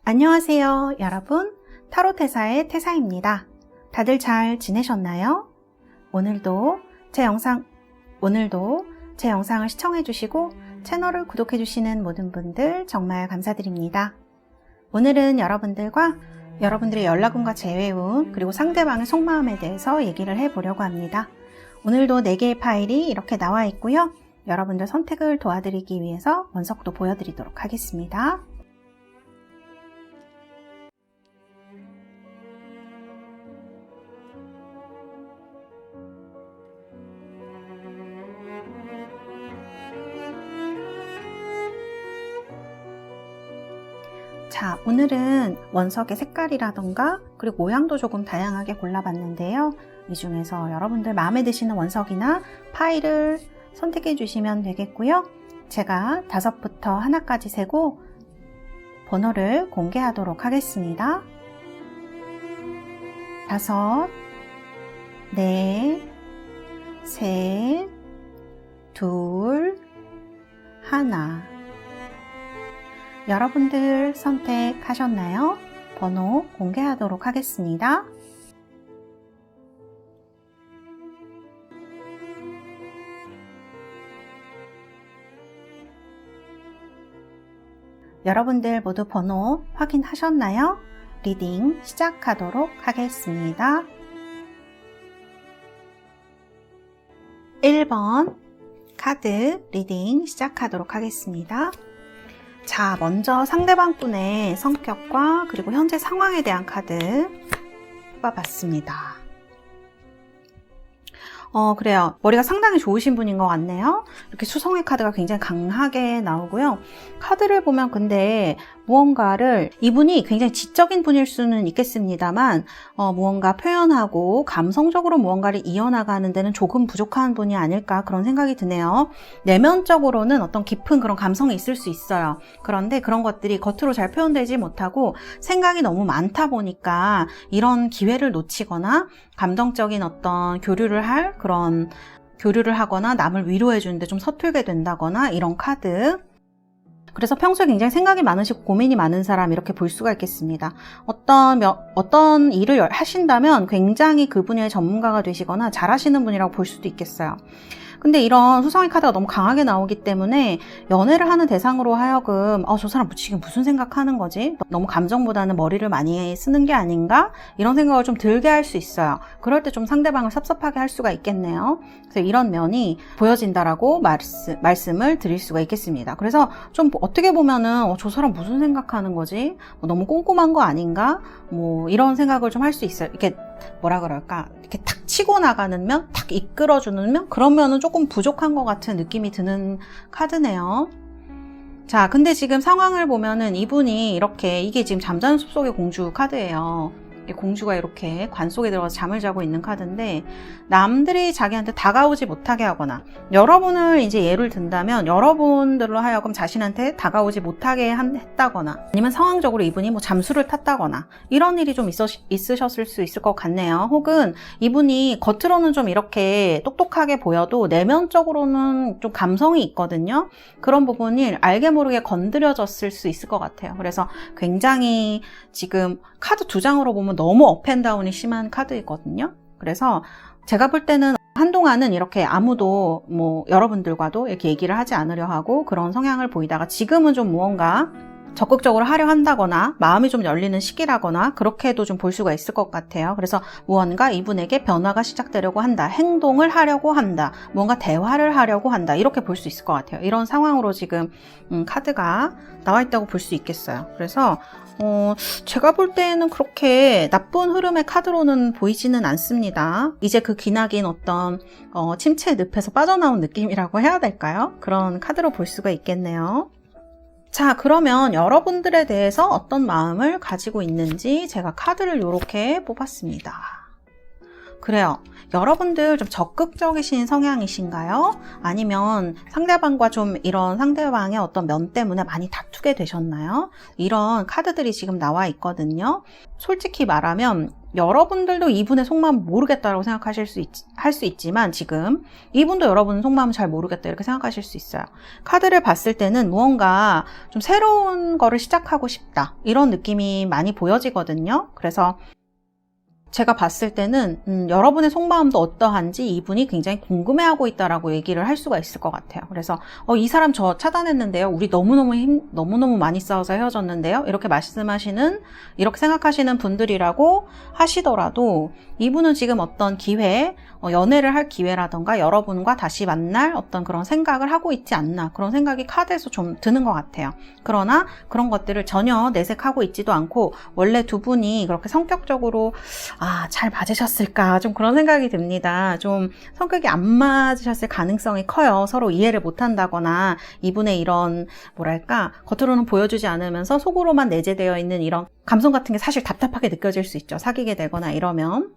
안녕하세요, 여러분. 타로테사의 태사입니다. 다들 잘 지내셨나요? 오늘도 제 영상을 시청해주시고 채널을 구독해주시는 모든 분들 정말 감사드립니다. 오늘은 여러분들의 연락운과 재회운 그리고 상대방의 속마음에 대해서 얘기를 해보려고 합니다. 오늘도 4개의 파일이 이렇게 나와 있고요. 여러분들 선택을 도와드리기 위해서 원석도 보여드리도록 하겠습니다. 자, 오늘은 원석의 색깔이라던가 그리고 모양도 조금 다양하게 골라봤는데요. 이 중에서 여러분들 마음에 드시는 원석이나 파일을 선택해 주시면 되겠고요. 제가 5부터 1까지 세고 번호를 공개하도록 하겠습니다. 5, 4, 3, 2, 1. 여러분들 선택하셨나요? 번호 공개하도록 하겠습니다. 여러분들 모두 번호 확인하셨나요? 리딩 시작하도록 하겠습니다. 1번 카드 리딩 시작하도록 하겠습니다. 자, 먼저 상대방분의 성격과 그리고 현재 상황에 대한 카드 뽑아봤습니다. 그래요. 머리가 상당히 좋으신 분인 것 같네요. 이렇게 수성의 카드가 굉장히 강하게 나오고요. 카드를 보면 근데 무언가를 이분이 굉장히 지적인 분일 수는 있겠습니다만 무언가 표현하고 감성적으로 무언가를 이어나가는 데는 조금 부족한 분이 아닐까 그런 생각이 드네요. 내면적으로는 어떤 깊은 그런 감성이 있을 수 있어요. 그런데 그런 것들이 겉으로 잘 표현되지 못하고 생각이 너무 많다 보니까 이런 기회를 놓치거나 감정적인 어떤 교류를 하거나 남을 위로해 주는데 좀 서툴게 된다거나 이런 카드. 그래서 평소에 굉장히 생각이 많으시고 고민이 많은 사람 이렇게 볼 수가 있겠습니다. 어떤 일을 하신다면 굉장히 그분의 전문가가 되시거나 잘하시는 분이라고 볼 수도 있겠어요. 근데 이런 수성의 카드가 너무 강하게 나오기 때문에 연애를 하는 대상으로 하여금 저 사람 지금 무슨 생각하는 거지? 너무 감정보다는 머리를 많이 쓰는 게 아닌가? 이런 생각을 좀 들게 할 수 있어요. 그럴 때 좀 상대방을 섭섭하게 할 수가 있겠네요. 그래서 이런 면이 보여진다라고 말씀을 드릴 수가 있겠습니다. 그래서 좀 어떻게 보면은 저 사람 무슨 생각하는 거지? 너무 꼼꼼한 거 아닌가? 이런 생각을 좀 할 수 있어요. 이렇게 이렇게 탁 치고 나가는 면, 탁 이끌어주는 면, 그런 면은 조금 부족한 것 같은 느낌이 드는 카드네요. 자, 근데 지금 상황을 보면은 이분이 이게 지금 잠자는 숲속의 공주 카드예요. 공주가 이렇게 관 속에 들어가서 잠을 자고 있는 카드인데 남들이 자기한테 다가오지 못하게 하거나 여러분을 이제 예를 든다면 여러분들로 하여금 자신한테 다가오지 못하게 했다거나 아니면 상황적으로 이분이 잠수를 탔다거나 이런 일이 좀 있으셨을 수 있을 것 같네요. 혹은 이분이 겉으로는 좀 이렇게 똑똑하게 보여도 내면적으로는 좀 감성이 있거든요. 그런 부분이 알게 모르게 건드려졌을 수 있을 것 같아요. 그래서 굉장히 지금 카드 2장으로 보면 너무 업앤다운이 심한 카드이거든요. 그래서 제가 볼 때는 한동안은 이렇게 아무도 여러분들과도 이렇게 얘기를 하지 않으려 하고 그런 성향을 보이다가 지금은 좀 무언가 적극적으로 하려 한다거나 마음이 좀 열리는 시기라거나 그렇게도 좀 볼 수가 있을 것 같아요. 그래서 무언가 이분에게 변화가 시작되려고 한다. 행동을 하려고 한다. 뭔가 대화를 하려고 한다. 이렇게 볼 수 있을 것 같아요. 이런 상황으로 지금 카드가 나와 있다고 볼 수 있겠어요. 그래서 제가 볼 때는 그렇게 나쁜 흐름의 카드로는 보이지는 않습니다. 이제 그 기나긴 어떤 침체의 늪에서 빠져나온 느낌이라고 해야 될까요? 그런 카드로 볼 수가 있겠네요. 자, 그러면 여러분들에 대해서 어떤 마음을 가지고 있는지 제가 카드를 이렇게 뽑았습니다. 그래요. 여러분들 좀 적극적이신 성향이신가요? 아니면 상대방과 좀 이런 상대방의 어떤 면 때문에 많이 다투게 되셨나요? 이런 카드들이 지금 나와 있거든요. 솔직히 말하면 여러분들도 이분의 속마음 모르겠다라고 생각하실 할 수 있지만 지금 이분도 여러분 속마음을 잘 모르겠다 이렇게 생각하실 수 있어요. 카드를 봤을 때는 무언가 좀 새로운 거를 시작하고 싶다 이런 느낌이 많이 보여지거든요. 그래서 제가 봤을 때는 여러분의 속마음도 어떠한지 이분이 굉장히 궁금해하고 있다라고 얘기를 할 수가 있을 것 같아요. 그래서 이 사람 저 차단했는데요. 우리 너무너무 많이 싸워서 헤어졌는데요. 이렇게 생각하시는 분들이라고 하시더라도 이분은 지금 어떤 기회, 연애를 할 기회라던가 여러분과 다시 만날 어떤 그런 생각을 하고 있지 않나 그런 생각이 카드에서 좀 드는 것 같아요. 그러나 그런 것들을 전혀 내색하고 있지도 않고 원래 두 분이 그렇게 성격적으로 잘 맞으셨을까 좀 그런 생각이 듭니다. 좀 성격이 안 맞으셨을 가능성이 커요. 서로 이해를 못한다거나 이분의 이런 뭐랄까 겉으로는 보여주지 않으면서 속으로만 내재되어 있는 이런 감성 같은 게 사실 답답하게 느껴질 수 있죠. 사귀게 되거나 이러면.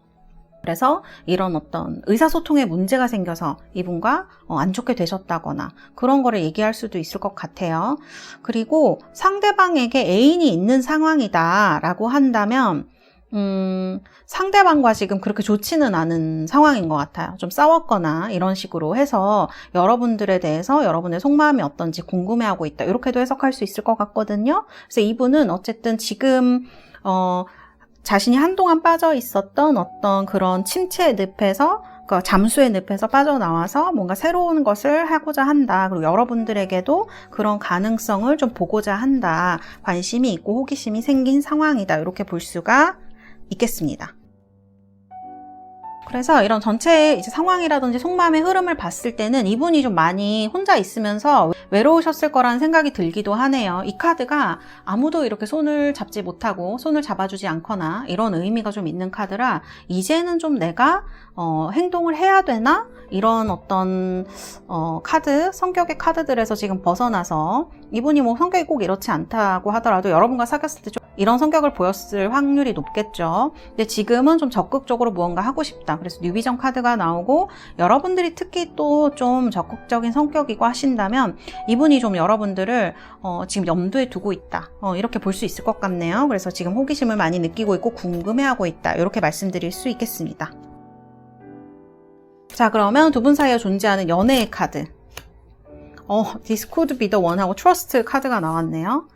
그래서 이런 어떤 의사소통에 문제가 생겨서 이분과 안 좋게 되셨다거나 그런 거를 얘기할 수도 있을 것 같아요. 그리고 상대방에게 애인이 있는 상황이다 라고 한다면 상대방과 지금 그렇게 좋지는 않은 상황인 것 같아요. 좀 싸웠거나 이런 식으로 해서 여러분들에 대해서 여러분의 속마음이 어떤지 궁금해하고 있다. 이렇게도 해석할 수 있을 것 같거든요. 그래서 이분은 어쨌든 지금 자신이 한동안 빠져 있었던 어떤 그런 침체의 늪에서 잠수의 늪에서 빠져나와서 뭔가 새로운 것을 하고자 한다. 그리고 여러분들에게도 그런 가능성을 좀 보고자 한다. 관심이 있고 호기심이 생긴 상황이다. 이렇게 볼 수가 있겠습니다. 그래서 이런 전체의 이제 상황이라든지 속마음의 흐름을 봤을 때는 이분이 좀 많이 혼자 있으면서 외로우셨을 거라는 생각이 들기도 하네요. 이 카드가 아무도 이렇게 손을 잡지 못하고 손을 잡아주지 않거나 이런 의미가 좀 있는 카드라 이제는 좀 내가 행동을 해야 되나? 이런 어떤 카드, 성격의 카드들에서 지금 벗어나서 이분이 뭐 성격이 꼭 이렇지 않다고 하더라도 여러분과 사귀었을 때 좀 이런 성격을 보였을 확률이 높겠죠. 근데 지금은 좀 적극적으로 무언가 하고 싶다. 그래서 뉴비전 카드가 나오고 여러분들이 특히 또 좀 적극적인 성격이고 하신다면 이분이 좀 여러분들을 지금 염두에 두고 있다. 이렇게 볼 수 있을 것 같네요. 그래서 지금 호기심을 많이 느끼고 있고 궁금해하고 있다. 이렇게 말씀드릴 수 있겠습니다. 자, 그러면 두 분 사이에 존재하는 연애의 카드. This could be the one 하고 트러스트 카드가 나왔네요.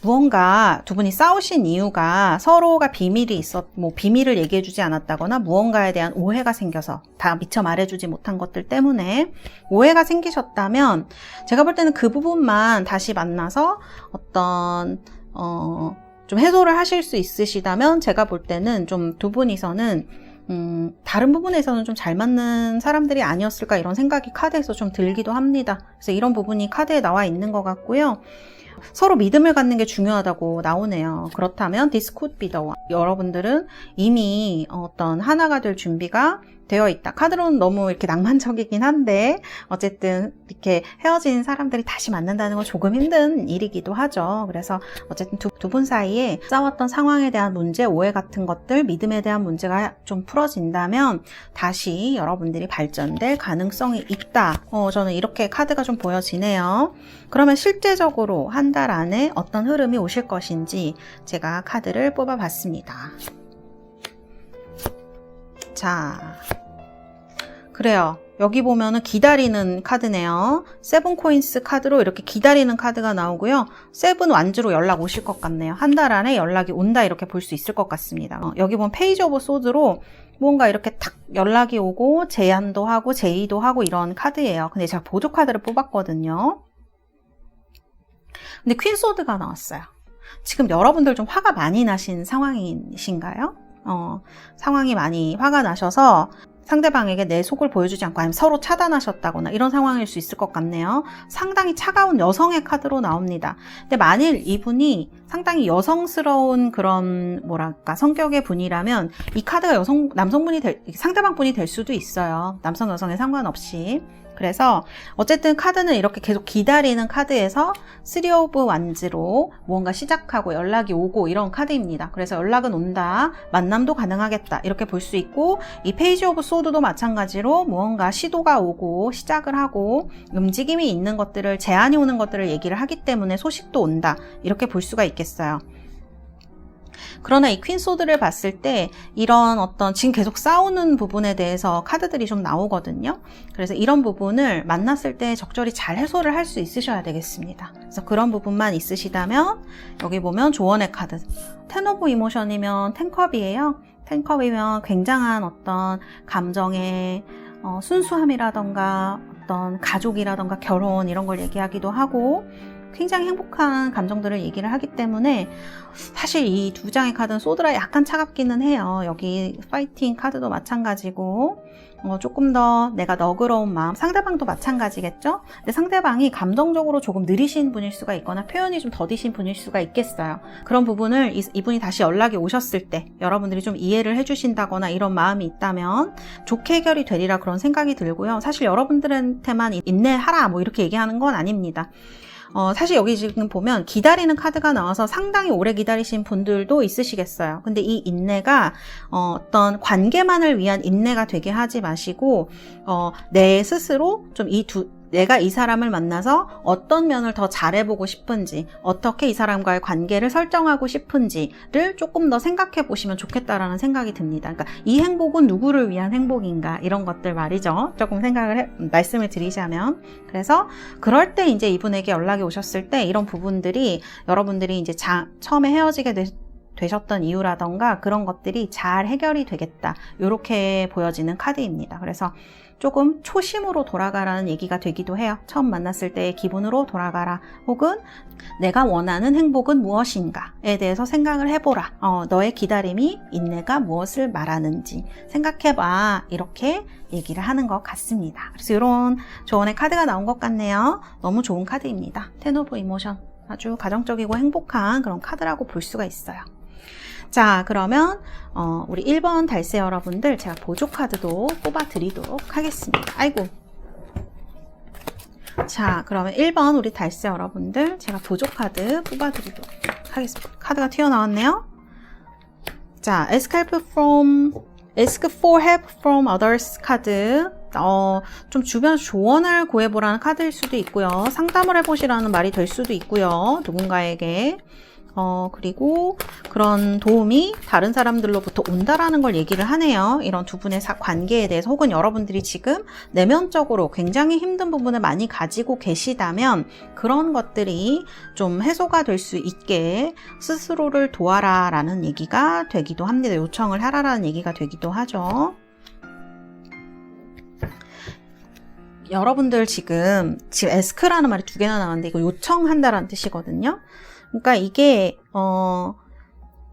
무언가 두 분이 싸우신 이유가 서로가 비밀을 얘기해주지 않았다거나 무언가에 대한 오해가 생겨서 다 미처 말해주지 못한 것들 때문에 오해가 생기셨다면 제가 볼 때는 그 부분만 다시 만나서 어떤 좀 해소를 하실 수 있으시다면 제가 볼 때는 좀 두 분이서는 다른 부분에서는 좀 잘 맞는 사람들이 아니었을까 이런 생각이 카드에서 좀 들기도 합니다. 그래서 이런 부분이 카드에 나와 있는 것 같고요. 서로 믿음을 갖는 게 중요하다고 나오네요. 그렇다면 this could be the one. 여러분들은 이미 어떤 하나가 될 준비가 되어 있다. 카드로는 너무 이렇게 낭만적이긴 한데 어쨌든 이렇게 헤어진 사람들이 다시 만난다는 건 조금 힘든 일이기도 하죠. 그래서 어쨌든 두 분 사이에 싸웠던 상황에 대한 문제, 오해 같은 것들, 믿음에 대한 문제가 좀 풀어진다면 다시 여러분들이 발전될 가능성이 있다. 저는 이렇게 카드가 좀 보여지네요. 그러면 실제적으로 한 달 안에 어떤 흐름이 오실 것인지 제가 카드를 뽑아봤습니다. 자, 그래요. 여기 보면은 기다리는 카드네요. 세븐 코인스 카드로 이렇게 기다리는 카드가 나오고요. 세븐 완주로 연락 오실 것 같네요. 한 달 안에 연락이 온다 이렇게 볼 수 있을 것 같습니다. 여기 보면 페이지 오브 소드로 뭔가 이렇게 탁 연락이 오고 제안도 하고 제의도 하고 이런 카드예요. 근데 제가 보조 카드를 뽑았거든요. 근데 퀸 소드가 나왔어요. 지금 여러분들 좀 화가 많이 나신 상황이신가요? 상황이 많이 화가 나셔서 상대방에게 내 속을 보여주지 않고 아니면 서로 차단하셨다거나 이런 상황일 수 있을 것 같네요. 상당히 차가운 여성의 카드로 나옵니다. 근데 만일 이분이 상당히 여성스러운 그런 뭐랄까 성격의 분이라면 이 카드가 상대방 분이 될 수도 있어요. 남성 여성에 상관없이. 그래서 어쨌든 카드는 이렇게 계속 기다리는 카드에서 3 오브 완즈로 무언가 시작하고 연락이 오고 이런 카드입니다. 그래서 연락은 온다, 만남도 가능하겠다 이렇게 볼 수 있고 이 페이지 오브 소드도 마찬가지로 무언가 시도가 오고 시작을 하고 움직임이 있는 것들을 제안이 오는 것들을 얘기를 하기 때문에 소식도 온다 이렇게 볼 수가 있겠어요. 그러나 이 퀸 소드를 봤을 때 이런 어떤 지금 계속 싸우는 부분에 대해서 카드들이 좀 나오거든요. 그래서 이런 부분을 만났을 때 적절히 잘 해소를 할 수 있으셔야 되겠습니다. 그래서 그런 부분만 있으시다면 여기 보면 조언의 카드, 텐 오브 이모션이면 텐컵이에요. 텐컵이면 굉장한 어떤 감정의 순수함이라던가 어떤 가족이라던가 결혼 이런 걸 얘기하기도 하고 굉장히 행복한 감정들을 얘기를 하기 때문에 사실 이 두 장의 카드는 소드라 약간 차갑기는 해요. 여기 파이팅 카드도 마찬가지고 조금 더 내가 너그러운 마음, 상대방도 마찬가지겠죠? 근데 상대방이 감정적으로 조금 느리신 분일 수가 있거나 표현이 좀 더디신 분일 수가 있겠어요. 그런 부분을 이분이 다시 연락이 오셨을 때 여러분들이 좀 이해를 해주신다거나 이런 마음이 있다면 좋게 해결이 되리라 그런 생각이 들고요. 사실 여러분들한테만 인내하라 뭐 이렇게 얘기하는 건 아닙니다. 사실 여기 지금 보면 기다리는 카드가 나와서 상당히 오래 기다리신 분들도 있으시겠어요. 근데 이 인내가 어떤 관계만을 위한 인내가 되게 하지 마시고 내 스스로 좀 내가 이 사람을 만나서 어떤 면을 더 잘해보고 싶은지, 어떻게 이 사람과의 관계를 설정하고 싶은지를 조금 더 생각해 보시면 좋겠다라는 생각이 듭니다. 그러니까 이 행복은 누구를 위한 행복인가 이런 것들 말이죠. 조금 말씀을 드리자면, 그래서 그럴 때 이제 이분에게 연락이 오셨을 때 이런 부분들이 여러분들이 이제 처음에 헤어지게 되셨던 이유라던가 그런 것들이 잘 해결이 되겠다, 이렇게 보여지는 카드입니다. 그래서 조금 초심으로 돌아가라는 얘기가 되기도 해요. 처음 만났을 때의 기분으로 돌아가라, 혹은 내가 원하는 행복은 무엇인가에 대해서 생각을 해보라, 너의 기다림이 인내가 무엇을 말하는지 생각해봐, 이렇게 얘기를 하는 것 같습니다. 그래서 이런 조언의 카드가 나온 것 같네요. 너무 좋은 카드입니다. 텐 오브 이모션, 아주 가정적이고 행복한 그런 카드라고 볼 수가 있어요. 자, 그러면 우리 1번 달세 여러분들 제가 보조 카드도 뽑아 드리도록 하겠습니다. 아이고. 자, 그러면 1번 우리 달세 여러분들 제가 보조 카드 뽑아 드리도록 하겠습니다. 카드가 튀어나왔네요. 자, ask for help from others 카드. 좀 주변에서 조언을 구해보라는 카드일 수도 있고요. 상담을 해보시라는 말이 될 수도 있고요. 누군가에게. 그리고 그런 도움이 다른 사람들로부터 온다라는 걸 얘기를 하네요. 이런 두 분의 관계에 대해서, 혹은 여러분들이 지금 내면적으로 굉장히 힘든 부분을 많이 가지고 계시다면 그런 것들이 좀 해소가 될 수 있게 스스로를 도와라 라는 얘기가 되기도 합니다. 요청을 하라라는 얘기가 되기도 하죠. 여러분들 지금 에스크라는 말이 두 개나 나왔는데 이거 요청한다라는 뜻이거든요. 그러니까 이게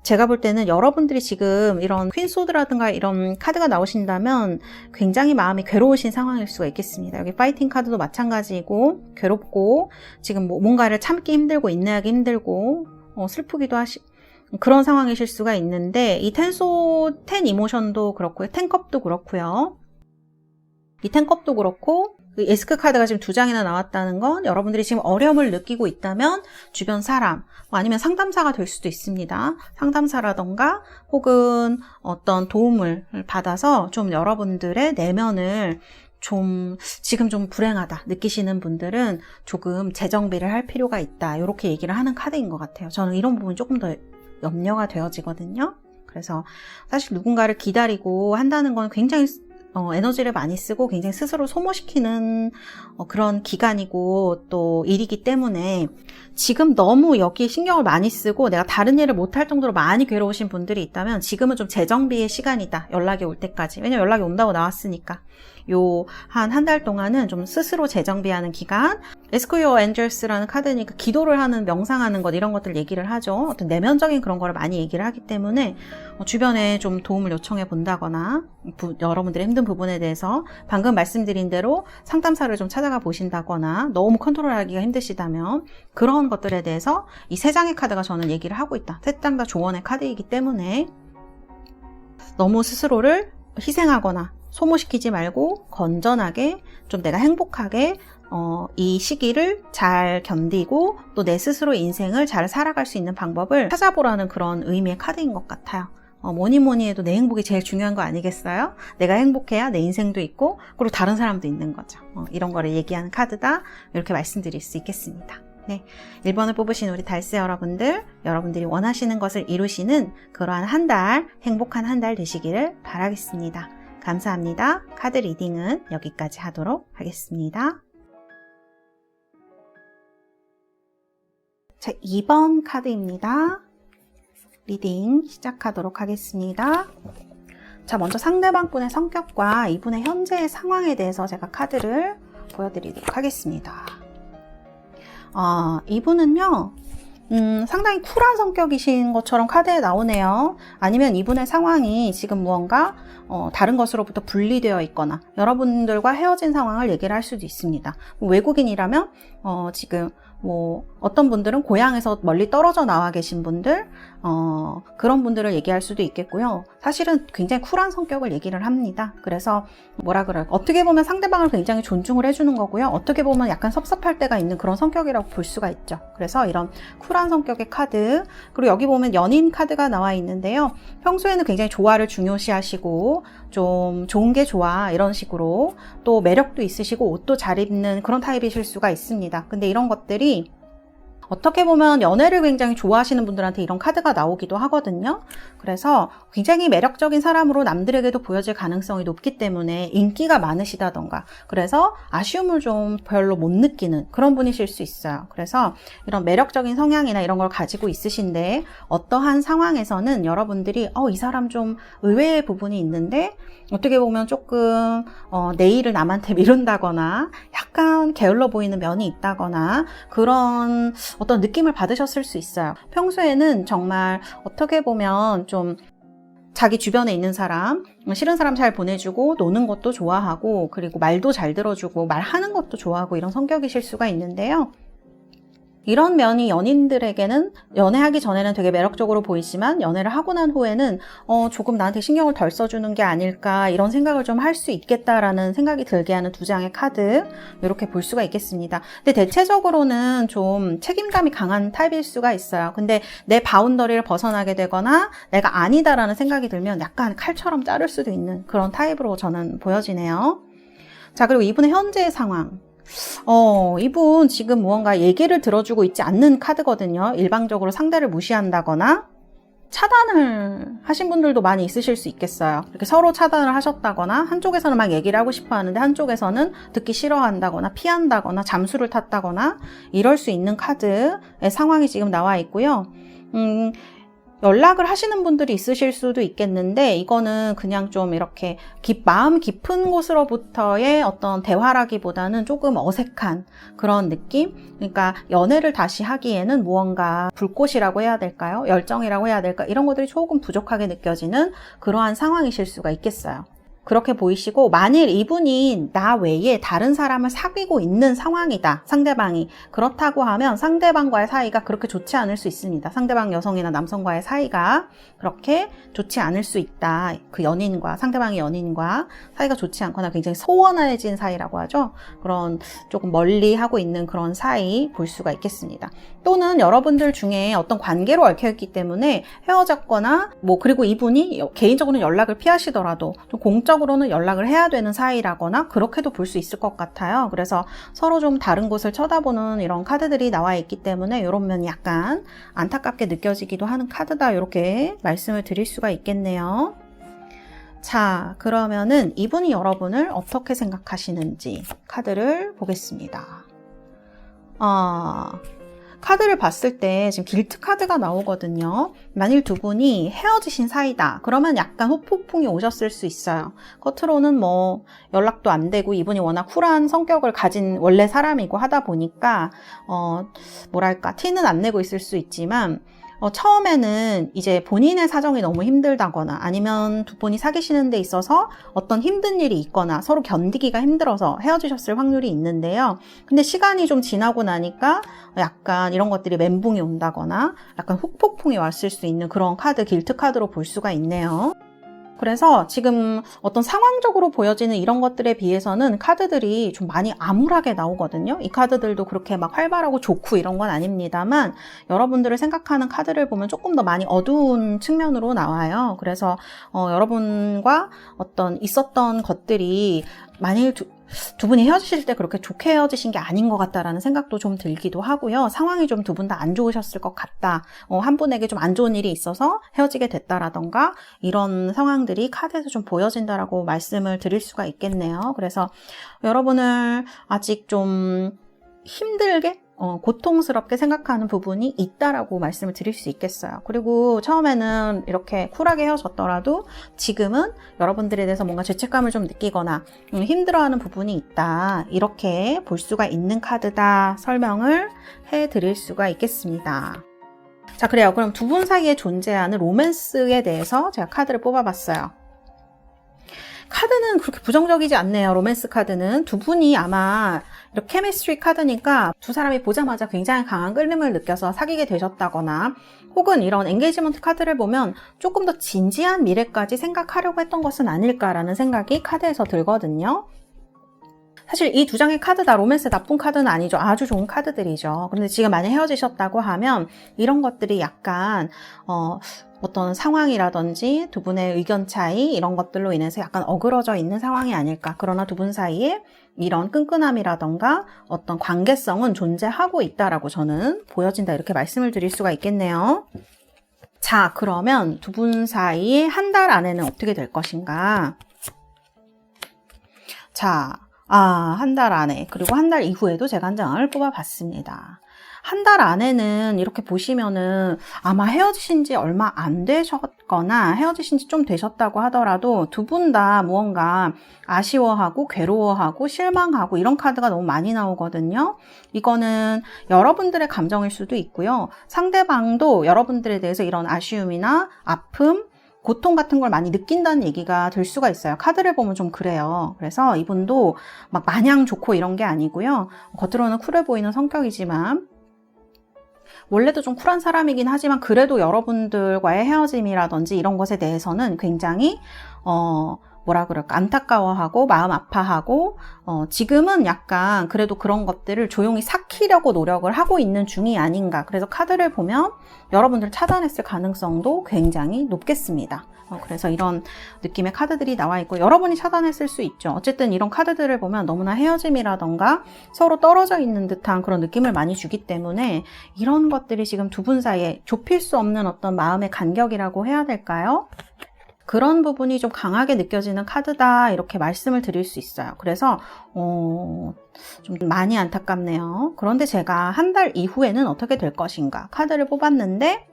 제가 볼 때는 여러분들이 지금 이런 퀸소드라든가 이런 카드가 나오신다면 굉장히 마음이 괴로우신 상황일 수가 있겠습니다. 여기 파이팅 카드도 마찬가지고 괴롭고 지금 뭔가를 참기 힘들고 인내하기 힘들고 슬프기도 그런 상황이실 수가 있는데, 이 텐 이모션도 그렇고요. 텐컵도 그렇고요. 이 텐컵도 그렇고 그 에스크 카드가 지금 두 장이나 나왔다는 건 여러분들이 지금 어려움을 느끼고 있다면 주변 사람, 아니면 상담사가 될 수도 있습니다. 상담사라던가 혹은 어떤 도움을 받아서 좀 여러분들의 내면을 지금 좀 불행하다 느끼시는 분들은 조금 재정비를 할 필요가 있다, 이렇게 얘기를 하는 카드인 것 같아요. 저는 이런 부분이 조금 더 염려가 되어지거든요. 그래서 사실 누군가를 기다리고 한다는 건 굉장히 에너지를 많이 쓰고 굉장히 스스로 소모시키는 그런 기간이고 또 일이기 때문에 지금 너무 여기에 신경을 많이 쓰고 내가 다른 일을 못할 정도로 많이 괴로우신 분들이 있다면 지금은 좀 재정비의 시간이다, 연락이 올 때까지. 왜냐면 연락이 온다고 나왔으니까 한 달 동안은 좀 스스로 재정비하는 기간. Ask your angels라는 카드니까 기도를 하는, 명상하는 것, 이런 것들 얘기를 하죠. 어떤 내면적인 그런 거를 많이 얘기를 하기 때문에 주변에 좀 도움을 요청해 본다거나 여러분들의 힘든 부분에 대해서 방금 말씀드린 대로 상담사를 좀 찾아가 보신다거나, 너무 컨트롤하기가 힘드시다면 그런 것들에 대해서 이 세 장의 카드가 저는 얘기를 하고 있다. 세 장 다 조언의 카드이기 때문에 너무 스스로를 희생하거나 소모시키지 말고 건전하게 좀 내가 행복하게 이 시기를 잘 견디고 또 내 스스로 인생을 잘 살아갈 수 있는 방법을 찾아보라는 그런 의미의 카드인 것 같아요. 뭐니 해도 내 행복이 제일 중요한 거 아니겠어요? 내가 행복해야 내 인생도 있고 그리고 다른 사람도 있는 거죠. 이런 거를 얘기하는 카드다, 이렇게 말씀드릴 수 있겠습니다. 네, 1번을 뽑으신 우리 달스 여러분들, 여러분들이 원하시는 것을 이루시는 그러한 한 달, 행복한 한 달 되시기를 바라겠습니다. 감사합니다. 카드 리딩은 여기까지 하도록 하겠습니다. 자, 2번 카드입니다. 리딩 시작하도록 하겠습니다. 자, 먼저 상대방 분의 성격과 이분의 현재의 상황에 대해서 제가 카드를 보여드리도록 하겠습니다. 이분은요, 상당히 쿨한 성격이신 것처럼 카드에 나오네요. 아니면 이분의 상황이 지금 무언가 다른 것으로부터 분리되어 있거나 여러분들과 헤어진 상황을 얘기를 할 수도 있습니다. 외국인이라면 지금 어떤 분들은 고향에서 멀리 떨어져 나와 계신 분들, 그런 분들을 얘기할 수도 있겠고요. 사실은 굉장히 쿨한 성격을 얘기를 합니다. 그래서 어떻게 보면 상대방을 굉장히 존중을 해주는 거고요. 어떻게 보면 약간 섭섭할 때가 있는 그런 성격이라고 볼 수가 있죠. 그래서 이런 쿨한 성격의 카드, 그리고 여기 보면 연인 카드가 나와 있는데요. 평소에는 굉장히 조화를 중요시하시고 좀 좋은 게 좋아 이런 식으로 또 매력도 있으시고 옷도 잘 입는 그런 타입이실 수가 있습니다. 근데 이런 것들이 어떻게 보면 연애를 굉장히 좋아하시는 분들한테 이런 카드가 나오기도 하거든요. 그래서 굉장히 매력적인 사람으로 남들에게도 보여질 가능성이 높기 때문에 인기가 많으시다던가, 그래서 아쉬움을 좀 별로 못 느끼는 그런 분이실 수 있어요. 그래서 이런 매력적인 성향이나 이런 걸 가지고 있으신데 어떠한 상황에서는 여러분들이 이 사람 좀 의외의 부분이 있는데 어떻게 보면 조금 내 일을 남한테 미룬다거나 약간 게을러 보이는 면이 있다거나 그런 어떤 느낌을 받으셨을 수 있어요. 평소에는 정말 어떻게 보면 좀 자기 주변에 있는 사람, 싫은 사람 잘 보내주고 노는 것도 좋아하고 그리고 말도 잘 들어주고 말하는 것도 좋아하고 이런 성격이실 수가 있는데요. 이런 면이 연인들에게는 연애하기 전에는 되게 매력적으로 보이지만 연애를 하고 난 후에는 조금 나한테 신경을 덜 써주는 게 아닐까 이런 생각을 좀 할 수 있겠다라는 생각이 들게 하는 두 장의 카드, 이렇게 볼 수가 있겠습니다. 근데 대체적으로는 좀 책임감이 강한 타입일 수가 있어요. 근데 내 바운더리를 벗어나게 되거나 내가 아니다라는 생각이 들면 약간 칼처럼 자를 수도 있는 그런 타입으로 저는 보여지네요. 자, 그리고 이분의 현재의 상황. 이분 지금 무언가 얘기를 들어주고 있지 않는 카드거든요. 일방적으로 상대를 무시한다거나 차단을 하신 분들도 많이 있으실 수 있겠어요. 이렇게 서로 차단을 하셨다거나 한쪽에서는 막 얘기를 하고 싶어 하는데 한쪽에서는 듣기 싫어한다거나 피한다거나 잠수를 탔다거나 이럴 수 있는 카드의 상황이 지금 나와 있고요. 연락을 하시는 분들이 있으실 수도 있겠는데 이거는 그냥 좀 이렇게 마음 깊은 곳으로부터의 어떤 대화라기보다는 조금 어색한 그런 느낌? 그러니까 연애를 다시 하기에는 무언가 불꽃이라고 해야 될까요? 열정이라고 해야 될까? 이런 것들이 조금 부족하게 느껴지는 그러한 상황이실 수가 있겠어요. 그렇게 보이시고, 만일 이분이 나 외에 다른 사람을 사귀고 있는 상황이다, 상대방이. 그렇다고 하면 상대방과의 사이가 그렇게 좋지 않을 수 있습니다. 상대방 여성이나 남성과의 사이가 그렇게 좋지 않을 수 있다. 그 연인과, 상대방의 연인과 사이가 좋지 않거나 굉장히 소원해진 사이라고 하죠. 그런 조금 멀리 하고 있는 그런 사이 볼 수가 있겠습니다. 또는 여러분들 중에 어떤 관계로 얽혀있기 때문에 헤어졌거나, 그리고 이분이 개인적으로는 연락을 피하시더라도 좀 공적으로는 연락을 해야 되는 사이라거나 그렇게도 볼 수 있을 것 같아요. 그래서 서로 좀 다른 곳을 쳐다보는 이런 카드들이 나와 있기 때문에 이런 면이 약간 안타깝게 느껴지기도 하는 카드다, 이렇게 말씀을 드릴 수가 있겠네요. 자, 그러면은 이분이 여러분을 어떻게 생각하시는지 카드를 보겠습니다. 카드를 봤을 때 지금 길트 카드가 나오거든요. 만일 두 분이 헤어지신 사이다, 그러면 약간 후폭풍이 오셨을 수 있어요. 겉으로는 연락도 안 되고 이분이 워낙 쿨한 성격을 가진 원래 사람이고 하다 보니까 티는 안 내고 있을 수 있지만 처음에는 이제 본인의 사정이 너무 힘들다거나 아니면 두 분이 사귀시는 데 있어서 어떤 힘든 일이 있거나 서로 견디기가 힘들어서 헤어지셨을 확률이 있는데요. 근데 시간이 좀 지나고 나니까 약간 이런 것들이 멘붕이 온다거나 약간 후폭풍이 왔을 수 있는 그런 카드, 길트 카드로 볼 수가 있네요. 그래서 지금 어떤 상황적으로 보여지는 이런 것들에 비해서는 카드들이 좀 많이 암울하게 나오거든요. 이 카드들도 그렇게 막 활발하고 좋고 이런 건 아닙니다만 여러분들을 생각하는 카드를 보면 조금 더 많이 어두운 측면으로 나와요. 그래서 여러분과 어떤 있었던 것들이 만일 두 분이 헤어지실 때 그렇게 좋게 헤어지신 게 아닌 것 같다라는 생각도 좀 들기도 하고요. 상황이 좀 두 분 다 안 좋으셨을 것 같다. 한 분에게 좀 안 좋은 일이 있어서 헤어지게 됐다라던가 이런 상황들이 카드에서 좀 보여진다라고 말씀을 드릴 수가 있겠네요. 그래서 여러분을 아직 좀 힘들게 고통스럽게 생각하는 부분이 있다라고 말씀을 드릴 수 있겠어요. 그리고 처음에는 이렇게 쿨하게 헤어졌더라도 지금은 여러분들에 대해서 뭔가 죄책감을 좀 느끼거나 힘들어하는 부분이 있다. 이렇게 볼 수가 있는 카드다. 설명을 해드릴 수가 있겠습니다. 자, 그래요. 그럼 두 분 사이에 존재하는 로맨스에 대해서 제가 카드를 뽑아봤어요. 카드는 그렇게 부정적이지 않네요. 로맨스 카드는 두 분이 아마 이렇게 케미스트리 카드니까 두 사람이 보자마자 굉장히 강한 끌림을 느껴서 사귀게 되셨다거나 혹은 이런 엔게이지먼트 카드를 보면 조금 더 진지한 미래까지 생각하려고 했던 것은 아닐까라는 생각이 카드에서 들거든요. 사실 이 두 장의 카드 다 로맨스 나쁜 카드는 아니죠. 아주 좋은 카드들이죠. 그런데 지금 만약 헤어지셨다고 하면 이런 것들이 약간 어떤 상황이라든지 두 분의 의견 차이 이런 것들로 인해서 약간 어그러져 있는 상황이 아닐까. 그러나 두 분 사이에 이런 끈끈함이라던가 어떤 관계성은 존재하고 있다라고 저는 보여진다 이렇게 말씀을 드릴 수가 있겠네요. 자, 그러면 두 분 사이에 한 달 안에는 어떻게 될 것인가? 자, 한 달 안에 그리고 한 달 이후에도 제가 한 장을 뽑아봤습니다. 한 달 안에는 이렇게 보시면은 아마 헤어지신 지 얼마 안 되셨거나 헤어지신 지 좀 되셨다고 하더라도 두 분 다 무언가 아쉬워하고 괴로워하고 실망하고 이런 카드가 너무 많이 나오거든요. 이거는 여러분들의 감정일 수도 있고요. 상대방도 여러분들에 대해서 이런 아쉬움이나 아픔, 고통 같은 걸 많이 느낀다는 얘기가 될 수가 있어요. 카드를 보면 좀 그래요. 그래서 이분도 막 마냥 좋고 이런 게 아니고요. 겉으로는 쿨해 보이는 성격이지만 원래도 좀 쿨한 사람이긴 하지만 그래도 여러분들과의 헤어짐이라든지 이런 것에 대해서는 굉장히 안타까워하고 마음 아파하고 지금은 약간 그래도 그런 것들을 조용히 삭히려고 노력을 하고 있는 중이 아닌가. 그래서 카드를 보면 여러분들 차단했을 가능성도 굉장히 높겠습니다. 그래서 이런 느낌의 카드들이 나와 있고 여러분이 차단했을 수 있죠. 어쨌든 이런 카드들을 보면 너무나 헤어짐이라던가 서로 떨어져 있는 듯한 그런 느낌을 많이 주기 때문에 이런 것들이 지금 두 분 사이에 좁힐 수 없는 어떤 마음의 간격이라고 해야 될까요? 그런 부분이 좀 강하게 느껴지는 카드다 이렇게 말씀을 드릴 수 있어요. 그래서 좀 많이 안타깝네요. 그런데 제가 한 달 이후에는 어떻게 될 것인가 카드를 뽑았는데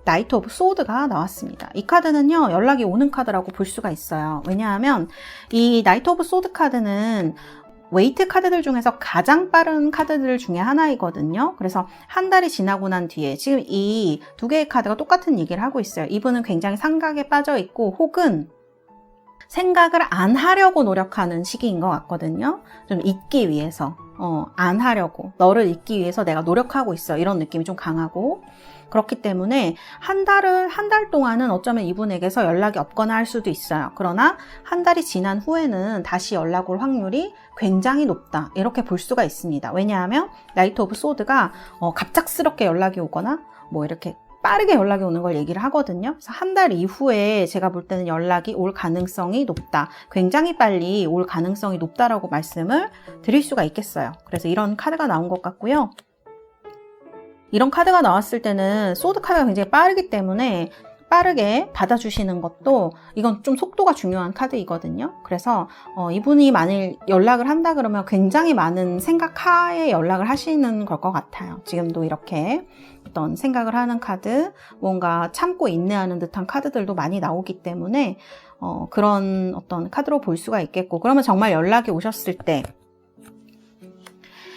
나이트 오브 소드가 나왔습니다. 이 카드는요 연락이 오는 카드라고 볼 수가 있어요. 왜냐하면 이 나이트 오브 소드 카드는 웨이트 카드들 중에서 가장 빠른 카드들 중에 하나이거든요. 그래서 한 달이 지나고 난 뒤에 지금 이 두 개의 카드가 똑같은 얘기를 하고 있어요. 이분은 굉장히 상각에 빠져 있고 혹은 생각을 안 하려고 노력하는 시기인 것 같거든요. 좀 잊기 위해서 안 하려고 너를 잊기 위해서 내가 노력하고 있어 이런 느낌이 좀 강하고 그렇기 때문에 한 달 동안은 어쩌면 이분에게서 연락이 없거나 할 수도 있어요. 그러나 한 달이 지난 후에는 다시 연락 올 확률이 굉장히 높다 이렇게 볼 수가 있습니다. 왜냐하면 나이트 오브 소드가 갑작스럽게 연락이 오거나 뭐 이렇게 빠르게 연락이 오는 걸 얘기를 하거든요. 그래서 한 달 이후에 제가 볼 때는 연락이 올 가능성이 높다. 굉장히 빨리 올 가능성이 높다라고 말씀을 드릴 수가 있겠어요. 그래서 이런 카드가 나온 것 같고요. 이런 카드가 나왔을 때는 소드 카드가 굉장히 빠르기 때문에 빠르게 받아주시는 것도 이건 좀 속도가 중요한 카드이거든요. 그래서 이분이 만일 연락을 한다 그러면 굉장히 많은 생각하에 연락을 하시는 걸 것 같아요. 지금도 이렇게 어떤 생각을 하는 카드, 뭔가 참고 인내하는 듯한 카드들도 많이 나오기 때문에 그런 어떤 카드로 볼 수가 있겠고 그러면 정말 연락이 오셨을 때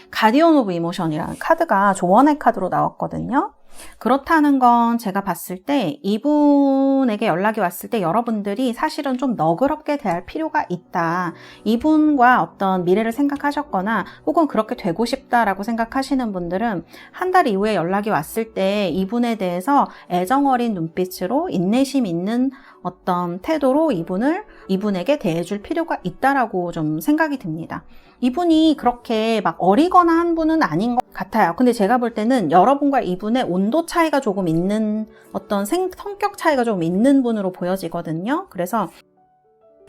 가디언 오브 이모션이라는 카드가 조언의 카드로 나왔거든요. 그렇다는 건 제가 봤을 때 이분에게 연락이 왔을 때 여러분들이 사실은 좀 너그럽게 대할 필요가 있다. 이분과 어떤 미래를 생각하셨거나 혹은 그렇게 되고 싶다라고 생각하시는 분들은 한 달 이후에 연락이 왔을 때 이분에 대해서 애정어린 눈빛으로 인내심 있는 어떤 태도로 이분에게 대해줄 필요가 있다라고 좀 생각이 듭니다. 이분이 그렇게 막 어리거나 한 분은 아닌 것 같아요. 근데 제가 볼 때는 여러분과 이분의 온도 차이가 조금 있는 어떤 성격 차이가 조금 있는 분으로 보여지거든요. 그래서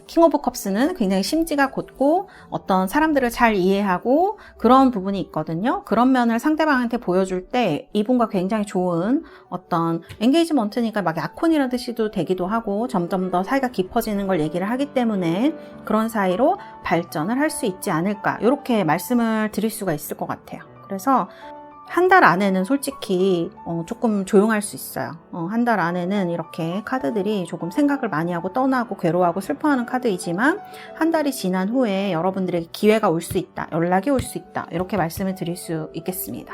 킹 오브 컵스는 굉장히 심지가 곧고 어떤 사람들을 잘 이해하고 그런 부분이 있거든요. 그런 면을 상대방한테 보여줄 때 이분과 굉장히 좋은 어떤 엔게이지먼트니까 막 약혼이라는 뜻이도 되기도 하고 점점 더 사이가 깊어지는 걸 얘기를 하기 때문에 그런 사이로 발전을 할 수 있지 않을까 이렇게 말씀을 드릴 수가 있을 것 같아요. 그래서 한 달 안에는 솔직히 조금 조용할 수 있어요. 한 달 안에는 이렇게 카드들이 조금 생각을 많이 하고 떠나고 괴로워하고 슬퍼하는 카드이지만 한 달이 지난 후에 여러분들에게 기회가 올 수 있다, 연락이 올 수 있다 이렇게 말씀을 드릴 수 있겠습니다.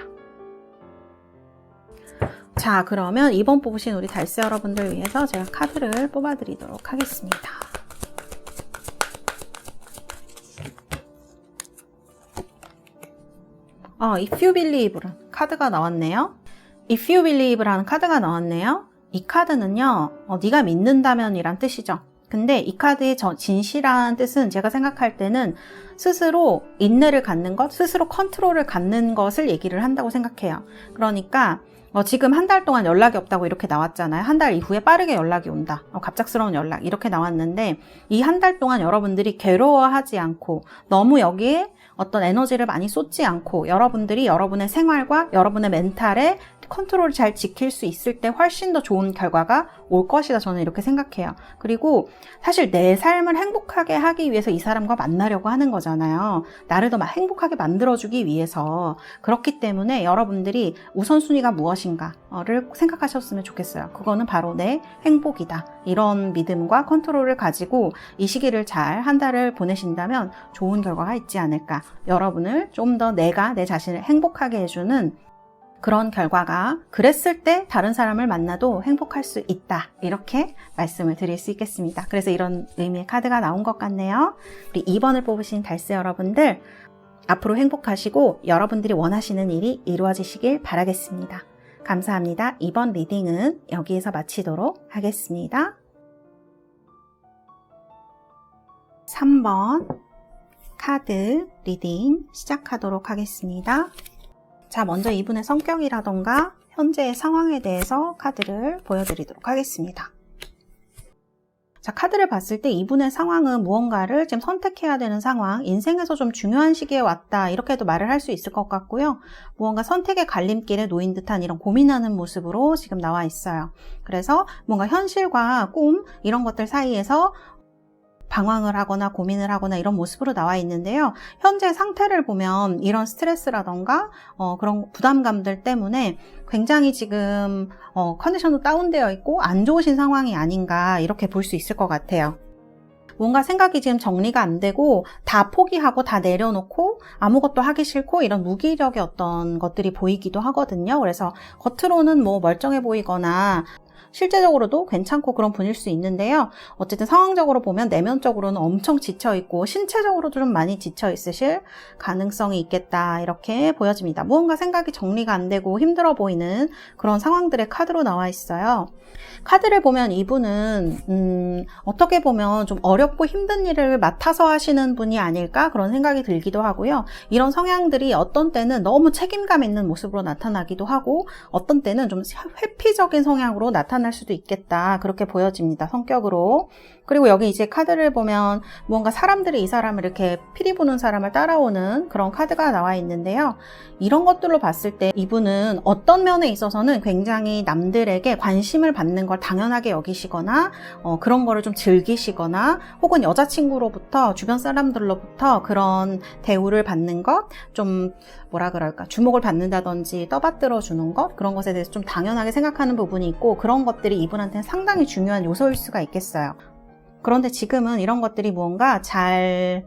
자, 그러면 2번 뽑으신 우리 달세 여러분들 위해서 제가 카드를 뽑아드리도록 하겠습니다. If you believe라는 카드가 나왔네요. If you believe라는 카드가 나왔네요. 이 카드는요, 네가 믿는다면 이란 뜻이죠. 근데 이 카드의 진실한 뜻은 제가 생각할 때는 스스로 인내를 갖는 것, 스스로 컨트롤을 갖는 것을 얘기를 한다고 생각해요. 그러니까 지금 한 달 동안 연락이 없다고 이렇게 나왔잖아요. 한 달 이후에 빠르게 연락이 온다. 갑작스러운 연락 이렇게 나왔는데 이 한 달 동안 여러분들이 괴로워하지 않고 너무 여기에 어떤 에너지를 많이 쏟지 않고 여러분들이 여러분의 생활과 여러분의 멘탈에 컨트롤을 잘 지킬 수 있을 때 훨씬 더 좋은 결과가 올 것이다. 저는 이렇게 생각해요. 그리고 사실 내 삶을 행복하게 하기 위해서 이 사람과 만나려고 하는 거잖아요. 나를 더 행복하게 만들어주기 위해서. 그렇기 때문에 여러분들이 우선순위가 무엇인가를 생각하셨으면 좋겠어요. 그거는 바로 내 행복이다. 이런 믿음과 컨트롤을 가지고 이 시기를 잘 한 달을 보내신다면 좋은 결과가 있지 않을까. 여러분을 좀 더 내가 내 자신을 행복하게 해주는 그런 결과가 그랬을 때 다른 사람을 만나도 행복할 수 있다. 이렇게 말씀을 드릴 수 있겠습니다. 그래서 이런 의미의 카드가 나온 것 같네요. 우리 2번을 뽑으신 달세 여러분들 앞으로 행복하시고 여러분들이 원하시는 일이 이루어지시길 바라겠습니다. 감사합니다. 2번 리딩은 여기에서 마치도록 하겠습니다. 3번 카드 리딩 시작하도록 하겠습니다. 자, 먼저 이분의 성격이라던가 현재의 상황에 대해서 카드를 보여드리도록 하겠습니다. 자, 카드를 봤을 때 이분의 상황은 무언가를 지금 선택해야 되는 상황, 인생에서 좀 중요한 시기에 왔다 이렇게도 말을 할 수 있을 것 같고요. 무언가 선택의 갈림길에 놓인 듯한 이런 고민하는 모습으로 지금 나와 있어요. 그래서 뭔가 현실과 꿈 이런 것들 사이에서 방황을 하거나 고민을 하거나 이런 모습으로 나와 있는데요. 현재 상태를 보면 이런 스트레스라던가 그런 부담감들 때문에 굉장히 지금 컨디션도 다운되어 있고 안 좋으신 상황이 아닌가 이렇게 볼 수 있을 것 같아요. 뭔가 생각이 지금 정리가 안 되고 다 포기하고 다 내려놓고 아무것도 하기 싫고 이런 무기력의 어떤 것들이 보이기도 하거든요. 그래서 겉으로는 뭐 멀쩡해 보이거나 실제적으로도 괜찮고 그런 분일 수 있는데요. 어쨌든 상황적으로 보면 내면적으로는 엄청 지쳐있고 신체적으로도 좀 많이 지쳐있으실 가능성이 있겠다 이렇게 보여집니다. 무언가 생각이 정리가 안 되고 힘들어 보이는 그런 상황들의 카드로 나와 있어요. 카드를 보면 이분은 어떻게 보면 좀 어렵고 힘든 일을 맡아서 하시는 분이 아닐까 그런 생각이 들기도 하고요. 이런 성향들이 어떤 때는 너무 책임감 있는 모습으로 나타나기도 하고 어떤 때는 좀 회피적인 성향으로 나타날 수도 있겠다 그렇게 보여집니다. 성격으로. 그리고 여기 이제 카드를 보면 무언가 사람들이 이 사람을 이렇게 피리 부는 사람을 따라오는 그런 카드가 나와 있는데요. 이런 것들로 봤을 때 이분은 어떤 면에 있어서는 굉장히 남들에게 관심을 받는 걸 당연하게 여기시거나 그런 거를 좀 즐기시거나 혹은 여자친구로부터 주변 사람들로부터 그런 대우를 받는 것 좀 뭐라 그럴까 주목을 받는다든지 떠받들어 주는 것 그런 것에 대해서 좀 당연하게 생각하는 부분이 있고 그런 것들이 이분한테는 상당히 중요한 요소일 수가 있겠어요. 그런데 지금은 이런 것들이 무언가 잘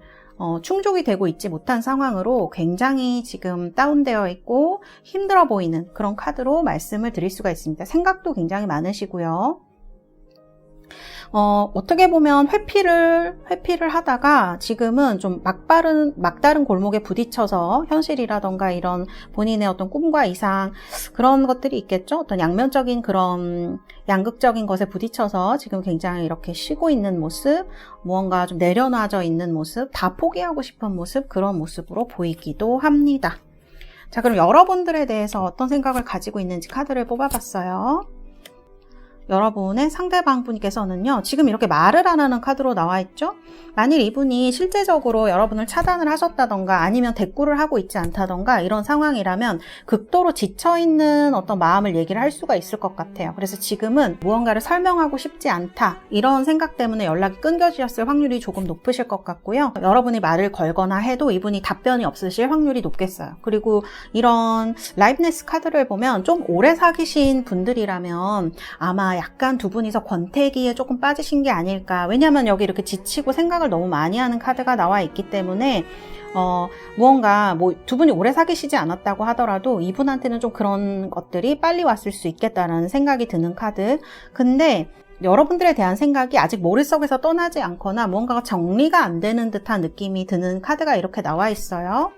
충족이 되고 있지 못한 상황으로 굉장히 지금 다운되어 있고 힘들어 보이는 그런 카드로 말씀을 드릴 수가 있습니다. 생각도 굉장히 많으시고요. 어떻게 보면 회피를 하다가 지금은 좀 막다른 골목에 부딪혀서 현실이라던가 이런 본인의 어떤 꿈과 이상 그런 것들이 있겠죠. 어떤 양면적인 그런 양극적인 것에 부딪혀서 지금 굉장히 이렇게 쉬고 있는 모습, 무언가 좀 내려놔져 있는 모습, 다 포기하고 싶은 모습, 그런 모습으로 보이기도 합니다. 자, 그럼 여러분들에 대해서 어떤 생각을 가지고 있는지 카드를 뽑아봤어요. 여러분의 상대방 분께서는요, 지금 이렇게 말을 안 하는 카드로 나와 있죠? 만일 이분이 실제적으로 여러분을 차단을 하셨다던가 아니면 대꾸를 하고 있지 않다던가 이런 상황이라면 극도로 지쳐있는 어떤 마음을 얘기를 할 수가 있을 것 같아요. 그래서 지금은 무언가를 설명하고 싶지 않다, 이런 생각 때문에 연락이 끊겨지셨을 확률이 조금 높으실 것 같고요. 여러분이 말을 걸거나 해도 이분이 답변이 없으실 확률이 높겠어요. 그리고 이런 라이브네스 카드를 보면 좀 오래 사귀신 분들이라면 아마 약간 두 분이서 권태기에 조금 빠지신 게 아닐까. 왜냐하면 여기 이렇게 지치고 생각을 너무 많이 하는 카드가 나와 있기 때문에 무언가 두 분이 오래 사귀시지 않았다고 하더라도 이분한테는 좀 그런 것들이 빨리 왔을 수 있겠다라는 생각이 드는 카드. 근데 여러분들에 대한 생각이 아직 머릿속에서 떠나지 않거나 무언가가 정리가 안 되는 듯한 느낌이 드는 카드가 이렇게 나와 있어요.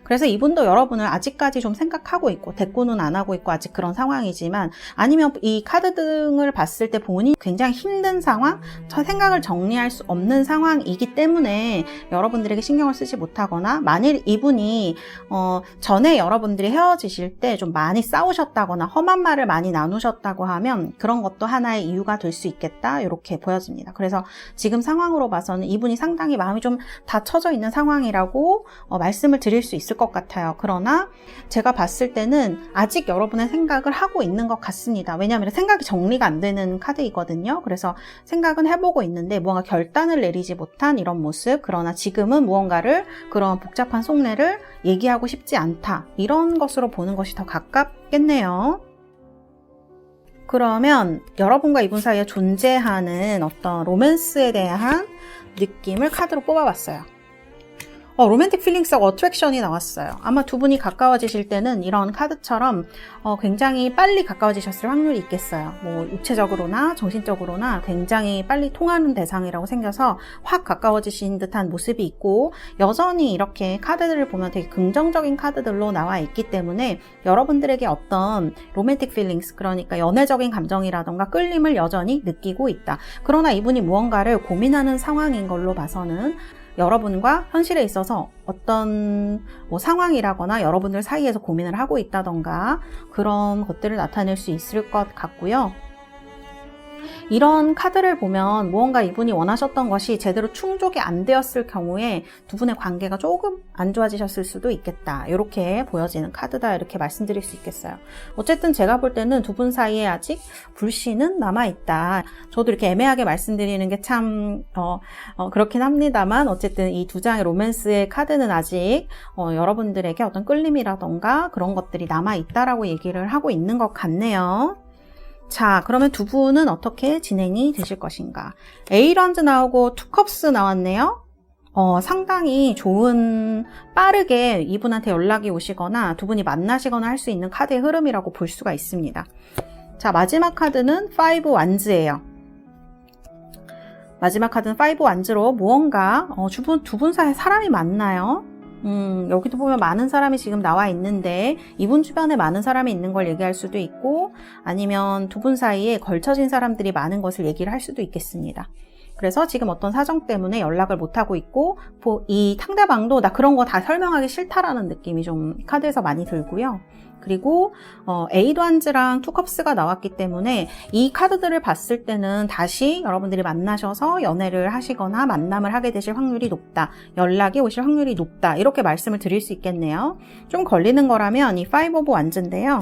그래서 이분도 여러분을 아직까지 좀 생각하고 있고 대꾸는 안 하고 있고 아직 그런 상황이지만, 아니면 이 카드 등을 봤을 때 본인이 굉장히 힘든 상황, 생각을 정리할 수 없는 상황이기 때문에 여러분들에게 신경을 쓰지 못하거나, 만일 이분이 전에 여러분들이 헤어지실 때 좀 많이 싸우셨다거나 험한 말을 많이 나누셨다고 하면 그런 것도 하나의 이유가 될 수 있겠다, 이렇게 보여집니다. 그래서 지금 상황으로 봐서는 이분이 상당히 마음이 좀 닫혀져 있는 상황이라고 말씀을 드릴 수 있을 것 같아요. 그러나 제가 봤을 때는 아직 여러분의 생각을 하고 있는 것 같습니다. 왜냐하면 생각이 정리가 안 되는 카드이거든요. 그래서 생각은 해보고 있는데 무언가 결단을 내리지 못한 이런 모습, 그러나 지금은 무언가를, 그런 복잡한 속내를 얘기하고 싶지 않다, 이런 것으로 보는 것이 더 가깝겠네요. 그러면 여러분과 이분 사이에 존재하는 어떤 로맨스에 대한 느낌을 카드로 뽑아봤어요. 로맨틱 필링스하고 어트랙션이 나왔어요. 아마 두 분이 가까워지실 때는 이런 카드처럼 굉장히 빨리 가까워지셨을 확률이 있겠어요. 육체적으로나 정신적으로나 굉장히 빨리 통하는 대상이라고 생겨서 확 가까워지신 듯한 모습이 있고, 여전히 이렇게 카드들을 보면 되게 긍정적인 카드들로 나와 있기 때문에 여러분들에게 어떤 로맨틱 필링스, 그러니까 연애적인 감정이라던가 끌림을 여전히 느끼고 있다. 그러나 이분이 무언가를 고민하는 상황인 걸로 봐서는 여러분과 현실에 있어서 어떤 상황이라거나 여러분들 사이에서 고민을 하고 있다던가 그런 것들을 나타낼 수 있을 것 같고요. 이런 카드를 보면 무언가 이분이 원하셨던 것이 제대로 충족이 안 되었을 경우에 두 분의 관계가 조금 안 좋아지셨을 수도 있겠다, 이렇게 보여지는 카드다, 이렇게 말씀드릴 수 있겠어요. 어쨌든 제가 볼 때는 두 분 사이에 아직 불씨는 남아있다. 저도 이렇게 애매하게 말씀드리는 게 참 그렇긴 합니다만, 어쨌든 이 두 장의 로맨스의 카드는 아직 여러분들에게 어떤 끌림이라던가 그런 것들이 남아있다라고 얘기를 하고 있는 것 같네요. 자, 그러면 두 분은 어떻게 진행이 되실 것인가? 에이런즈 나오고 투컵스 나왔네요. 상당히 좋은, 빠르게 이분한테 연락이 오시거나 두 분이 만나시거나 할 수 있는 카드의 흐름이라고 볼 수가 있습니다. 자, 마지막 카드는 5 완즈예요. 마지막 카드는 5 완즈로 무언가 두 분 사이에 사람이 많나요? 여기도 보면 많은 사람이 지금 나와 있는데 이분 주변에 많은 사람이 있는 걸 얘기할 수도 있고, 아니면 두 분 사이에 걸쳐진 사람들이 많은 것을 얘기를 할 수도 있겠습니다. 그래서 지금 어떤 사정 때문에 연락을 못하고 있고, 이 상대방도 나 그런 거 다 설명하기 싫다라는 느낌이 좀 카드에서 많이 들고요. 그리고 에이드 완즈랑 투컵스가 나왔기 때문에 이 카드들을 봤을 때는 다시 여러분들이 만나셔서 연애를 하시거나 만남을 하게 되실 확률이 높다, 연락이 오실 확률이 높다, 이렇게 말씀을 드릴 수 있겠네요. 좀 걸리는 거라면 이 5 오브 완즈인데요,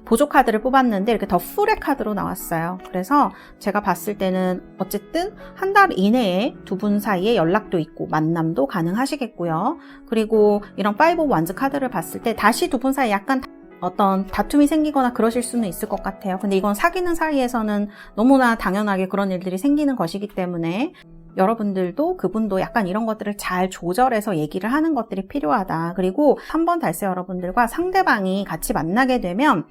보조 카드를 뽑았는데 이렇게 더 풀의 카드로 나왔어요. 그래서 제가 봤을 때는 어쨌든 한 달 이내에 두 분 사이에 연락도 있고 만남도 가능하시겠고요. 그리고 이런 5 오브 완즈 카드를 봤을 때 다시 두 분 사이에 약간 어떤 다툼이 생기거나 그러실 수는 있을 것 같아요. 근데 이건 사귀는 사이에서는 너무나 당연하게 그런 일들이 생기는 것이기 때문에 여러분들도 그분도 약간 이런 것들을 잘 조절해서 얘기를 하는 것들이 필요하다. 그리고 3번 달세 여러분들과 상대방이 같이 만나게 되면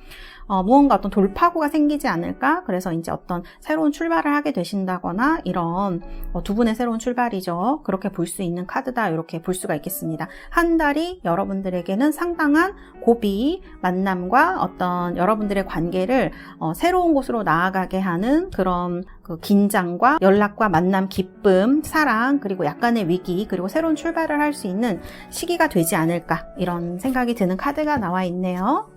무언가 어떤 돌파구가 생기지 않을까? 그래서 이제 어떤 새로운 출발을 하게 되신다거나 이런 두 분의 새로운 출발이죠. 그렇게 볼 수 있는 카드다, 이렇게 볼 수가 있겠습니다. 한 달이 여러분들에게는 상당한 고비, 만남과 어떤 여러분들의 관계를 새로운 곳으로 나아가게 하는 그런 그 긴장과 연락과 만남, 기쁨, 사랑, 그리고 약간의 위기, 그리고 새로운 출발을 할 수 있는 시기가 되지 않을까, 이런 생각이 드는 카드가 나와 있네요.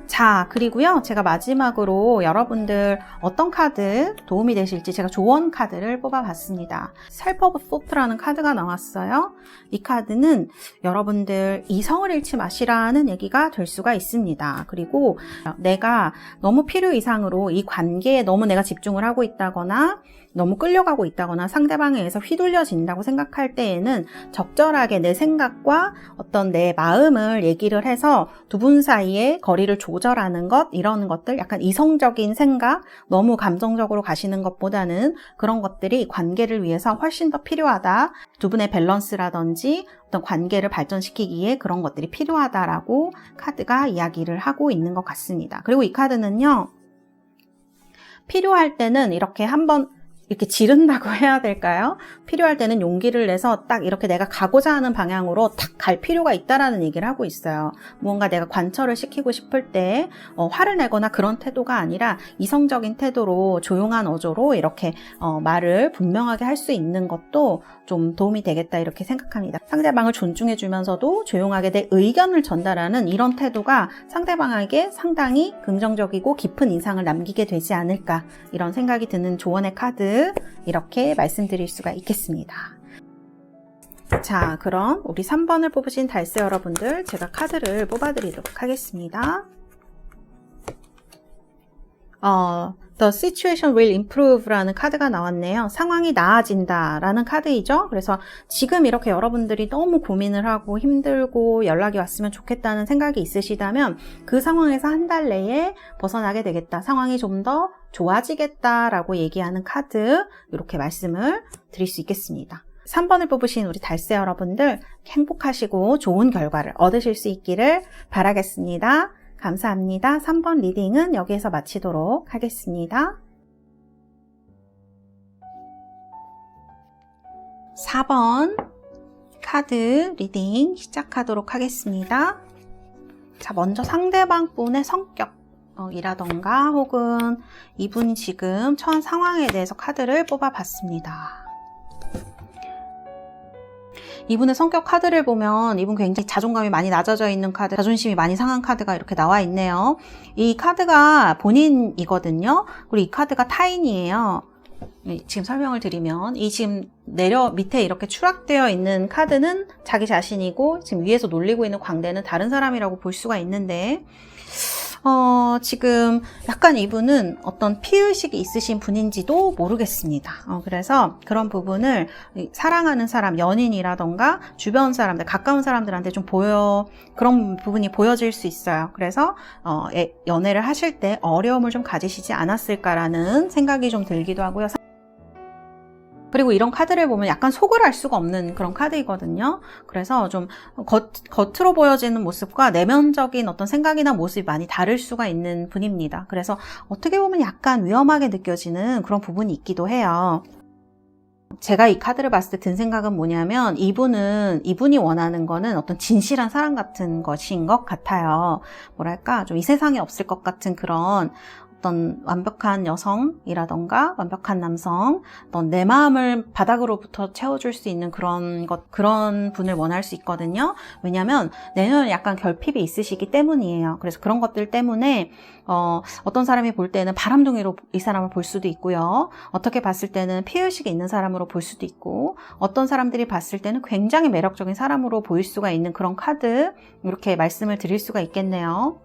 자, 그리고요, 제가 마지막으로 여러분들 어떤 카드 도움이 되실지 제가 조언 카드를 뽑아봤습니다. 셀프 오브 포트라는 카드가 나왔어요. 이 카드는 여러분들 이성을 잃지 마시라는 얘기가 될 수가 있습니다. 그리고 내가 너무 필요 이상으로 이 관계에 너무 내가 집중을 하고 있다거나 너무 끌려가고 있다거나 상대방에 의해서 휘둘려진다고 생각할 때에는 적절하게 내 생각과 어떤 내 마음을 얘기를 해서 두 분 사이에 거리를 조절하는 것, 이런 것들, 약간 이성적인 생각, 너무 감정적으로 가시는 것보다는 그런 것들이 관계를 위해서 훨씬 더 필요하다. 두 분의 밸런스라든지 어떤 관계를 발전시키기에 그런 것들이 필요하다라고 카드가 이야기를 하고 있는 것 같습니다. 그리고 이 카드는요, 필요할 때는 이렇게 한번 이렇게 지른다고 해야 될까요? 필요할 때는 용기를 내서 딱 이렇게 내가 가고자 하는 방향으로 딱 갈 필요가 있다라는 얘기를 하고 있어요. 무언가 내가 관철을 시키고 싶을 때 화를 내거나 그런 태도가 아니라 이성적인 태도로 조용한 어조로 이렇게 말을 분명하게 할 수 있는 것도 좀 도움이 되겠다 이렇게 생각합니다. 상대방을 존중해 주면서도 조용하게 내 의견을 전달하는 이런 태도가 상대방에게 상당히 긍정적이고 깊은 인상을 남기게 되지 않을까, 이런 생각이 드는 조언의 카드, 이렇게 말씀드릴 수가 있겠습니다. 자, 그럼 우리 3번을 뽑으신 달세 여러분들, 제가 카드를 뽑아드리도록 하겠습니다. The situation will improve라는 카드가 나왔네요. 상황이 나아진다 라는 카드이죠. 그래서 지금 이렇게 여러분들이 너무 고민을 하고 힘들고 연락이 왔으면 좋겠다는 생각이 있으시다면 그 상황에서 한 달 내에 벗어나게 되겠다, 상황이 좀 더 좋아지겠다라고 얘기하는 카드, 이렇게 말씀을 드릴 수 있겠습니다. 3번을 뽑으신 우리 달세 여러분들, 행복하시고 좋은 결과를 얻으실 수 있기를 바라겠습니다. 감사합니다. 3번 리딩은 여기에서 마치도록 하겠습니다. 4번 카드 리딩 시작하도록 하겠습니다. 자, 먼저 상대방 분의 성격이라던가 혹은 이분이 지금 처한 상황에 대해서 카드를 뽑아봤습니다. 이분의 성격 카드를 보면 이분 굉장히 자존감이 많이 낮아져 있는 카드, 자존심이 많이 상한 카드가 이렇게 나와 있네요. 이 카드가 본인이거든요. 그리고 이 카드가 타인이에요. 지금 설명을 드리면, 이 지금 밑에 이렇게 추락되어 있는 카드는 자기 자신이고, 지금 위에서 놀리고 있는 광대는 다른 사람이라고 볼 수가 있는데, 지금 약간 이분은 어떤 피의식이 있으신 분인지도 모르겠습니다. 그래서 그런 부분을 사랑하는 사람, 연인이라던가 주변 사람들, 가까운 사람들한테 좀 그런 부분이 보여질 수 있어요. 그래서 연애를 하실 때 어려움을 좀 가지시지 않았을까라는 생각이 좀 들기도 하고요. 그리고 이런 카드를 보면 약간 속을 알 수가 없는 그런 카드이거든요. 그래서 좀 겉으로 보여지는 모습과 내면적인 어떤 생각이나 모습이 많이 다를 수가 있는 분입니다. 그래서 어떻게 보면 약간 위험하게 느껴지는 그런 부분이 있기도 해요. 제가 이 카드를 봤을 때 든 생각은 뭐냐면, 이분이 원하는 거는 어떤 진실한 사랑 같은 것인 것 같아요. 뭐랄까, 좀 이 세상에 없을 것 같은 그런 어떤 완벽한 여성이라던가 완벽한 남성, 어떤 내 마음을 바닥으로부터 채워줄 수 있는 그런 분을 원할 수 있거든요. 왜냐하면 내면에 약간 결핍이 있으시기 때문이에요. 그래서 그런 것들 때문에 어떤 사람이 볼 때는 바람둥이로 이 사람을 볼 수도 있고요. 어떻게 봤을 때는 피의식이 있는 사람으로 볼 수도 있고, 어떤 사람들이 봤을 때는 굉장히 매력적인 사람으로 보일 수가 있는 그런 카드, 이렇게 말씀을 드릴 수가 있겠네요.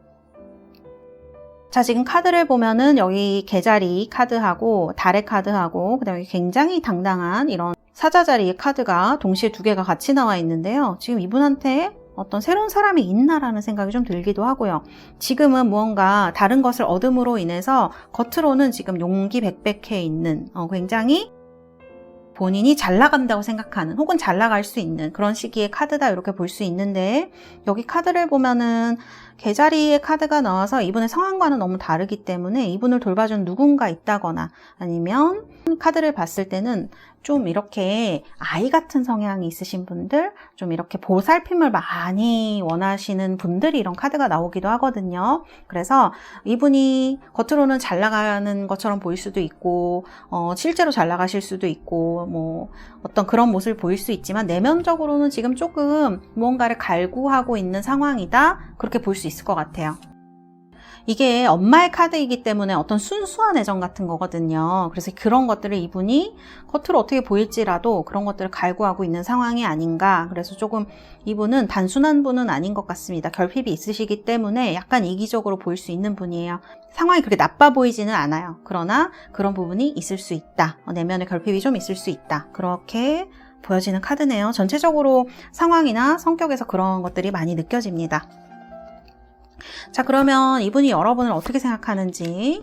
자, 지금 카드를 보면은 여기 개자리 카드하고 달의 카드하고 그다음에 굉장히 당당한 이런 사자자리의 카드가 동시에 두 개가 같이 나와 있는데요. 지금 이분한테 어떤 새로운 사람이 있나라는 생각이 좀 들기도 하고요. 지금은 무언가 다른 것을 얻음으로 인해서 겉으로는 지금 용기 백백해 있는 굉장히 본인이 잘 나간다고 생각하는, 혹은 잘 나갈 수 있는 그런 시기의 카드다, 이렇게 볼 수 있는데, 여기 카드를 보면은 개자리의 카드가 나와서 이분의 상황과는 너무 다르기 때문에 이분을 돌봐준 누군가 있다거나, 아니면 카드를 봤을 때는 좀 이렇게 아이 같은 성향이 있으신 분들, 좀 이렇게 보살핌을 많이 원하시는 분들이 이런 카드가 나오기도 하거든요. 그래서 이분이 겉으로는 잘 나가는 것처럼 보일 수도 있고, 실제로 잘 나가실 수도 있고, 뭐 어떤 그런 모습을 보일 수 있지만, 내면적으로는 지금 조금 무언가를 갈구하고 있는 상황이다, 그렇게 볼 수 있을 것 같아요. 이게 엄마의 카드이기 때문에 어떤 순수한 애정 같은 거거든요. 그래서 그런 것들을 이분이 겉으로 어떻게 보일지라도 그런 것들을 갈구하고 있는 상황이 아닌가. 그래서 조금 이분은 단순한 분은 아닌 것 같습니다. 결핍이 있으시기 때문에 약간 이기적으로 보일 수 있는 분이에요. 상황이 그렇게 나빠 보이지는 않아요. 그러나 그런 부분이 있을 수 있다. 내면에 결핍이 좀 있을 수 있다. 그렇게 보여지는 카드네요. 전체적으로 상황이나 성격에서 그런 것들이 많이 느껴집니다. 자, 그러면 이분이 여러분을 어떻게 생각하는지.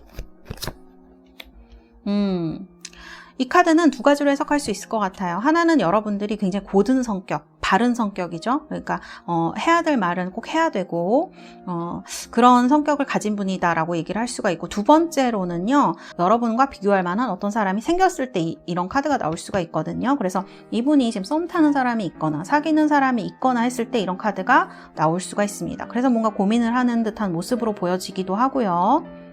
이 카드는 두 가지로 해석할 수 있을 것 같아요. 하나는 여러분들이 굉장히 고든 성격, 바른 성격이죠. 그러니까 해야 될 말은 꼭 해야 되고 그런 성격을 가진 분이다라고 얘기를 할 수가 있고, 두 번째로는요, 여러분과 비교할 만한 어떤 사람이 생겼을 때 이런 카드가 나올 수가 있거든요. 그래서 이분이 지금 썸 타는 사람이 있거나 사귀는 사람이 있거나 했을 때 이런 카드가 나올 수가 있습니다. 그래서 뭔가 고민을 하는 듯한 모습으로 보여지기도 하고요.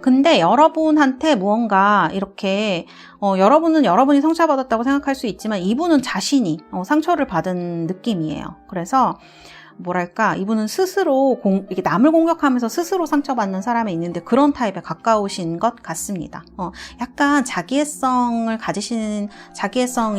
근데 여러분한테 무언가 이렇게 여러분은 여러분이 상처받았다고 생각할 수 있지만 이분은 자신이 상처를 받은 느낌이에요. 그래서 뭐랄까, 이분은 스스로 이게 남을 공격하면서 스스로 상처받는 사람이 있는데 그런 타입에 가까우신 것 같습니다. 약간 자기애성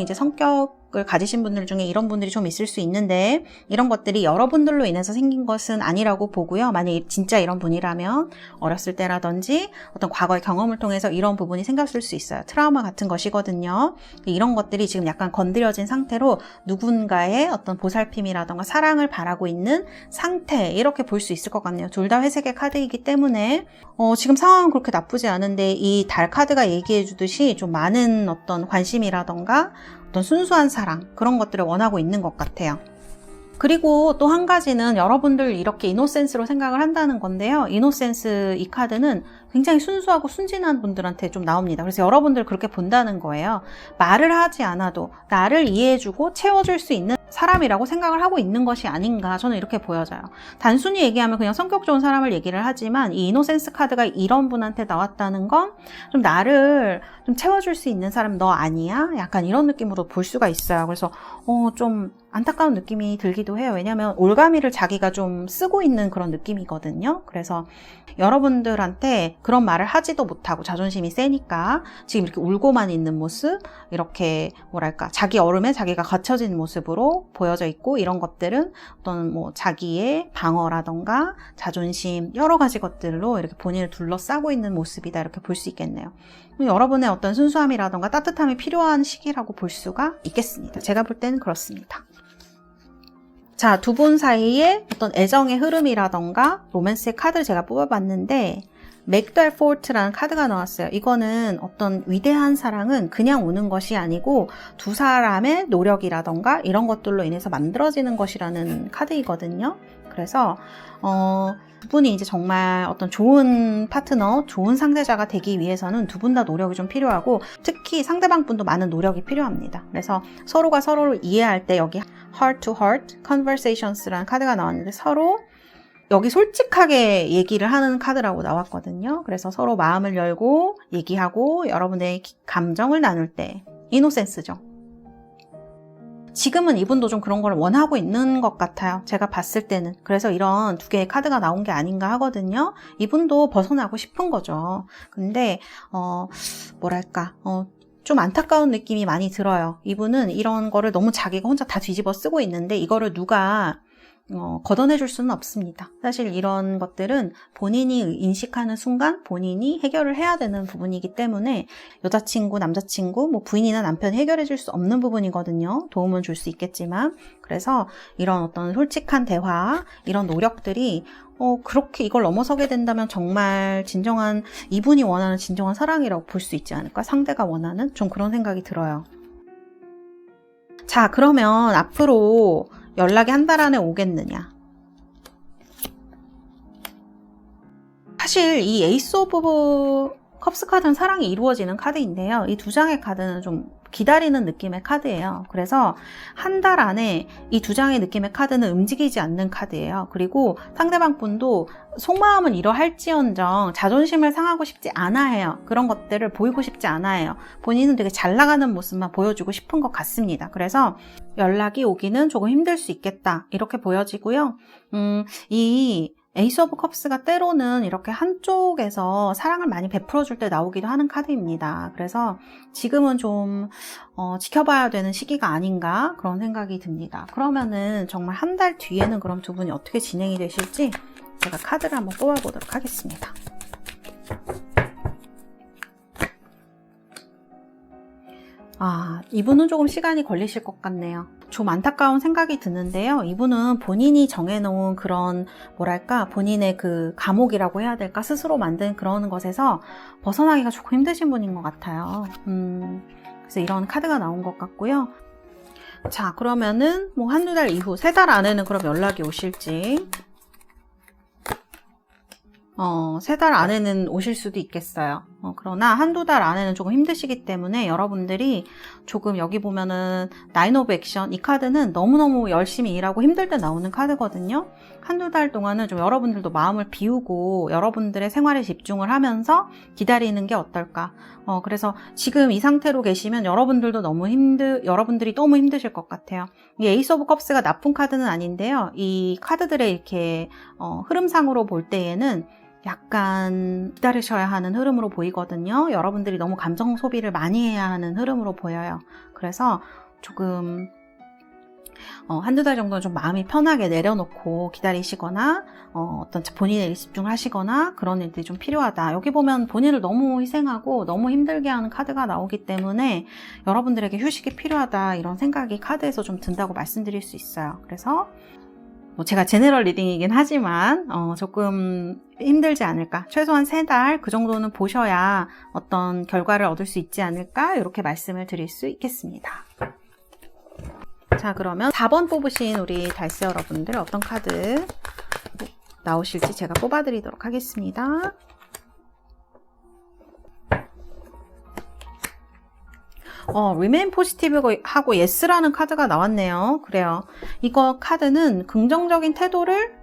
이제 성격을 가지신 분들 중에 이런 분들이 좀 있을 수 있는데, 이런 것들이 여러분들로 인해서 생긴 것은 아니라고 보고요. 만약에 진짜 이런 분이라면 어렸을 때라든지 어떤 과거의 경험을 통해서 이런 부분이 생겼을 수 있어요. 트라우마 같은 것이거든요. 이런 것들이 지금 약간 건드려진 상태로 누군가의 어떤 보살핌이라던가 사랑을 바라고 있는 상태, 이렇게 볼 수 있을 것 같네요. 둘 다 회색의 카드이기 때문에 지금 상황은 그렇게 나쁘지 않은데, 이 달 카드가 얘기해 주듯이 좀 많은 어떤 관심이라던가 어떤 순수한 사랑, 그런 것들을 원하고 있는 것 같아요. 그리고 또 한 가지는 여러분들 이렇게 이노센스로 생각을 한다는 건데요. 이노센스, 이 카드는 굉장히 순수하고 순진한 분들한테 좀 나옵니다. 그래서 여러분들 그렇게 본다는 거예요. 말을 하지 않아도 나를 이해해주고 채워줄 수 있는 사람이라고 생각을 하고 있는 것이 아닌가, 저는 이렇게 보여져요. 단순히 얘기하면 그냥 성격 좋은 사람을 얘기를 하지만 이 이노센스 카드가 이런 분한테 나왔다는 건 좀 나를 좀 채워줄 수 있는 사람 너 아니야? 약간 이런 느낌으로 볼 수가 있어요. 그래서 좀 안타까운 느낌이 들기도 해요. 왜냐하면 올가미를 자기가 좀 쓰고 있는 그런 느낌이거든요. 그래서 여러분들한테 그런 말을 하지도 못하고 자존심이 세니까 지금 이렇게 울고만 있는 모습, 이렇게 뭐랄까, 자기 얼음에 자기가 갇혀진 모습으로 보여져 있고, 이런 것들은 어떤 뭐 자기의 방어라던가 자존심, 여러 가지 것들로 이렇게 본인을 둘러싸고 있는 모습이다, 이렇게 볼 수 있겠네요. 여러분의 어떤 순수함이라던가 따뜻함이 필요한 시기라고 볼 수가 있겠습니다. 제가 볼 때는 그렇습니다. 자, 두 분 사이에 어떤 애정의 흐름이라던가 로맨스의 카드를 제가 뽑아봤는데, 맥달 포트라는 카드가 나왔어요. 이거는 어떤 위대한 사랑은 그냥 오는 것이 아니고 두 사람의 노력이라던가 이런 것들로 인해서 만들어지는 것이라는 카드이거든요. 그래서 두 분이 이제 정말 어떤 좋은 파트너, 좋은 상대자가 되기 위해서는 두 분 다 노력이 좀 필요하고, 특히 상대방 분도 많은 노력이 필요합니다. 그래서 서로가 서로를 이해할 때 여기 heart to heart conversations라는 카드가 나왔는데, 서로 여기 솔직하게 얘기를 하는 카드라고 나왔거든요. 그래서 서로 마음을 열고 얘기하고 여러분의 감정을 나눌 때, 이노센스죠. 지금은 이분도 좀 그런 걸 원하고 있는 것 같아요. 제가 봤을 때는. 그래서 이런 두 개의 카드가 나온 게 아닌가 하거든요. 이분도 벗어나고 싶은 거죠. 근데 뭐랄까, 좀 안타까운 느낌이 많이 들어요. 이분은 이런 거를 너무 자기가 혼자 다 뒤집어 쓰고 있는데 이거를 누가 걷어내줄 수는 없습니다. 사실 이런 것들은 본인이 인식하는 순간 본인이 해결을 해야 되는 부분이기 때문에 여자친구, 남자친구, 뭐 부인이나 남편이 해결해줄 수 없는 부분이거든요. 도움은 줄 수 있겠지만. 그래서 이런 어떤 솔직한 대화, 이런 노력들이 그렇게 이걸 넘어서게 된다면 정말 진정한, 이분이 원하는 진정한 사랑이라고 볼 수 있지 않을까? 상대가 원하는? 좀 그런 생각이 들어요. 자, 그러면 앞으로 연락이 한 달 안에 오겠느냐? 사실 이 에이스 오브 컵스 카드는 사랑이 이루어지는 카드인데요. 이 두 장의 카드는 좀 기다리는 느낌의 카드예요. 그래서 한 달 안에 이 두 장의 느낌의 카드는 움직이지 않는 카드예요. 그리고 상대방 분도 속마음은 이러할지언정 자존심을 상하고 싶지 않아 해요. 그런 것들을 보이고 싶지 않아 해요. 본인은 되게 잘 나가는 모습만 보여주고 싶은 것 같습니다. 그래서 연락이 오기는 조금 힘들 수 있겠다, 이렇게 보여지고요. 이 에이스 오브 컵스가 때로는 이렇게 한쪽에서 사랑을 많이 베풀어줄 때 나오기도 하는 카드입니다. 그래서 지금은 좀 지켜봐야 되는 시기가 아닌가 그런 생각이 듭니다. 그러면은 정말 한 달 뒤에는 그럼 두 분이 어떻게 진행이 되실지 제가 카드를 한번 뽑아보도록 하겠습니다. 이분은 조금 시간이 걸리실 것 같네요. 좀 안타까운 생각이 드는데요. 이분은 본인이 정해놓은 그런 뭐랄까 본인의 그 감옥이라고 해야 될까 스스로 만든 그런 것에서 벗어나기가 조금 힘드신 분인 것 같아요. 그래서 이런 카드가 나온 것 같고요. 자, 그러면은 뭐 한두 달 이후 3달 안에는 그럼 연락이 오실지 3달 안에는 오실 수도 있겠어요. 그러나 한두 달 안에는 조금 힘드시기 때문에 여러분들이 조금 여기 보면은 나인 오브 액션 이 카드는 너무너무 열심히 일하고 힘들 때 나오는 카드거든요. 한두 달 동안은 좀 여러분들도 마음을 비우고 여러분들의 생활에 집중을 하면서 기다리는 게 어떨까. 그래서 지금 이 상태로 계시면 여러분들이 너무 힘드실 것 같아요. 이 에이스 오브 컵스가 나쁜 카드는 아닌데요. 이 카드들의 이렇게 흐름상으로 볼 때에는 약간 기다리셔야 하는 흐름으로 보이거든요. 여러분들이 너무 감정 소비를 많이 해야 하는 흐름으로 보여요. 그래서 조금 한두 달 정도는 좀 마음이 편하게 내려놓고 기다리시거나 어떤 본인의 일에 집중을 하시거나 그런 일들이 좀 필요하다. 여기 보면 본인을 너무 희생하고 너무 힘들게 하는 카드가 나오기 때문에 여러분들에게 휴식이 필요하다 이런 생각이 카드에서 좀 든다고 말씀드릴 수 있어요. 그래서 제가 제너럴 리딩이긴 하지만 조금 힘들지 않을까. 최소한 3달 그 정도는 보셔야 어떤 결과를 얻을 수 있지 않을까 이렇게 말씀을 드릴 수 있겠습니다. 자, 그러면 4번 뽑으신 우리 달스 여러분들 어떤 카드 나오실지 제가 뽑아드리도록 하겠습니다. remain positive 하고 yes라는 카드가 나왔네요. 그래요. 이거 카드는 긍정적인 태도를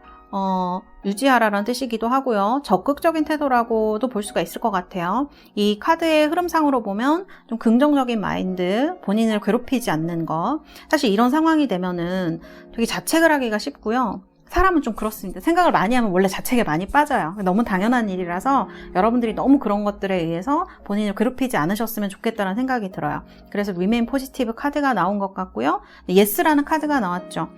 유지하라라는 뜻이기도 하고요. 적극적인 태도라고도 볼 수가 있을 것 같아요. 이 카드의 흐름상으로 보면 좀 긍정적인 마인드, 본인을 괴롭히지 않는 것. 사실 이런 상황이 되면은 되게 자책을 하기가 쉽고요. 사람은 좀 그렇습니다. 생각을 많이 하면 원래 자책에 많이 빠져요. 너무 당연한 일이라서 여러분들이 너무 그런 것들에 의해서 본인을 괴롭히지 않으셨으면 좋겠다는 생각이 들어요. 그래서 remain positive 카드가 나온 것 같고요. yes라는 카드가 나왔죠.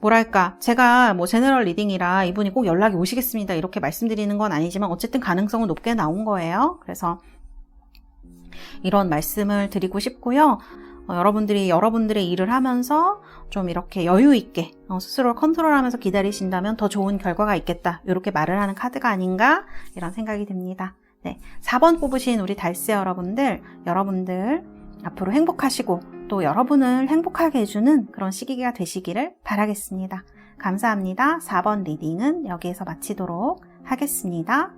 뭐랄까 제가 뭐 제너럴 리딩이라 이분이 꼭 연락이 오시겠습니다 이렇게 말씀드리는 건 아니지만 어쨌든 가능성은 높게 나온 거예요. 그래서 이런 말씀을 드리고 싶고요. 여러분들이 여러분들의 일을 하면서 좀 이렇게 여유 있게 스스로를 컨트롤하면서 기다리신다면 더 좋은 결과가 있겠다 이렇게 말을 하는 카드가 아닌가 이런 생각이 듭니다. 네, 4번 뽑으신 우리 달스 여러분들 앞으로 행복하시고 또 여러분을 행복하게 해주는 그런 시기가 되시기를 바라겠습니다. 감사합니다. 4번 리딩은 여기에서 마치도록 하겠습니다.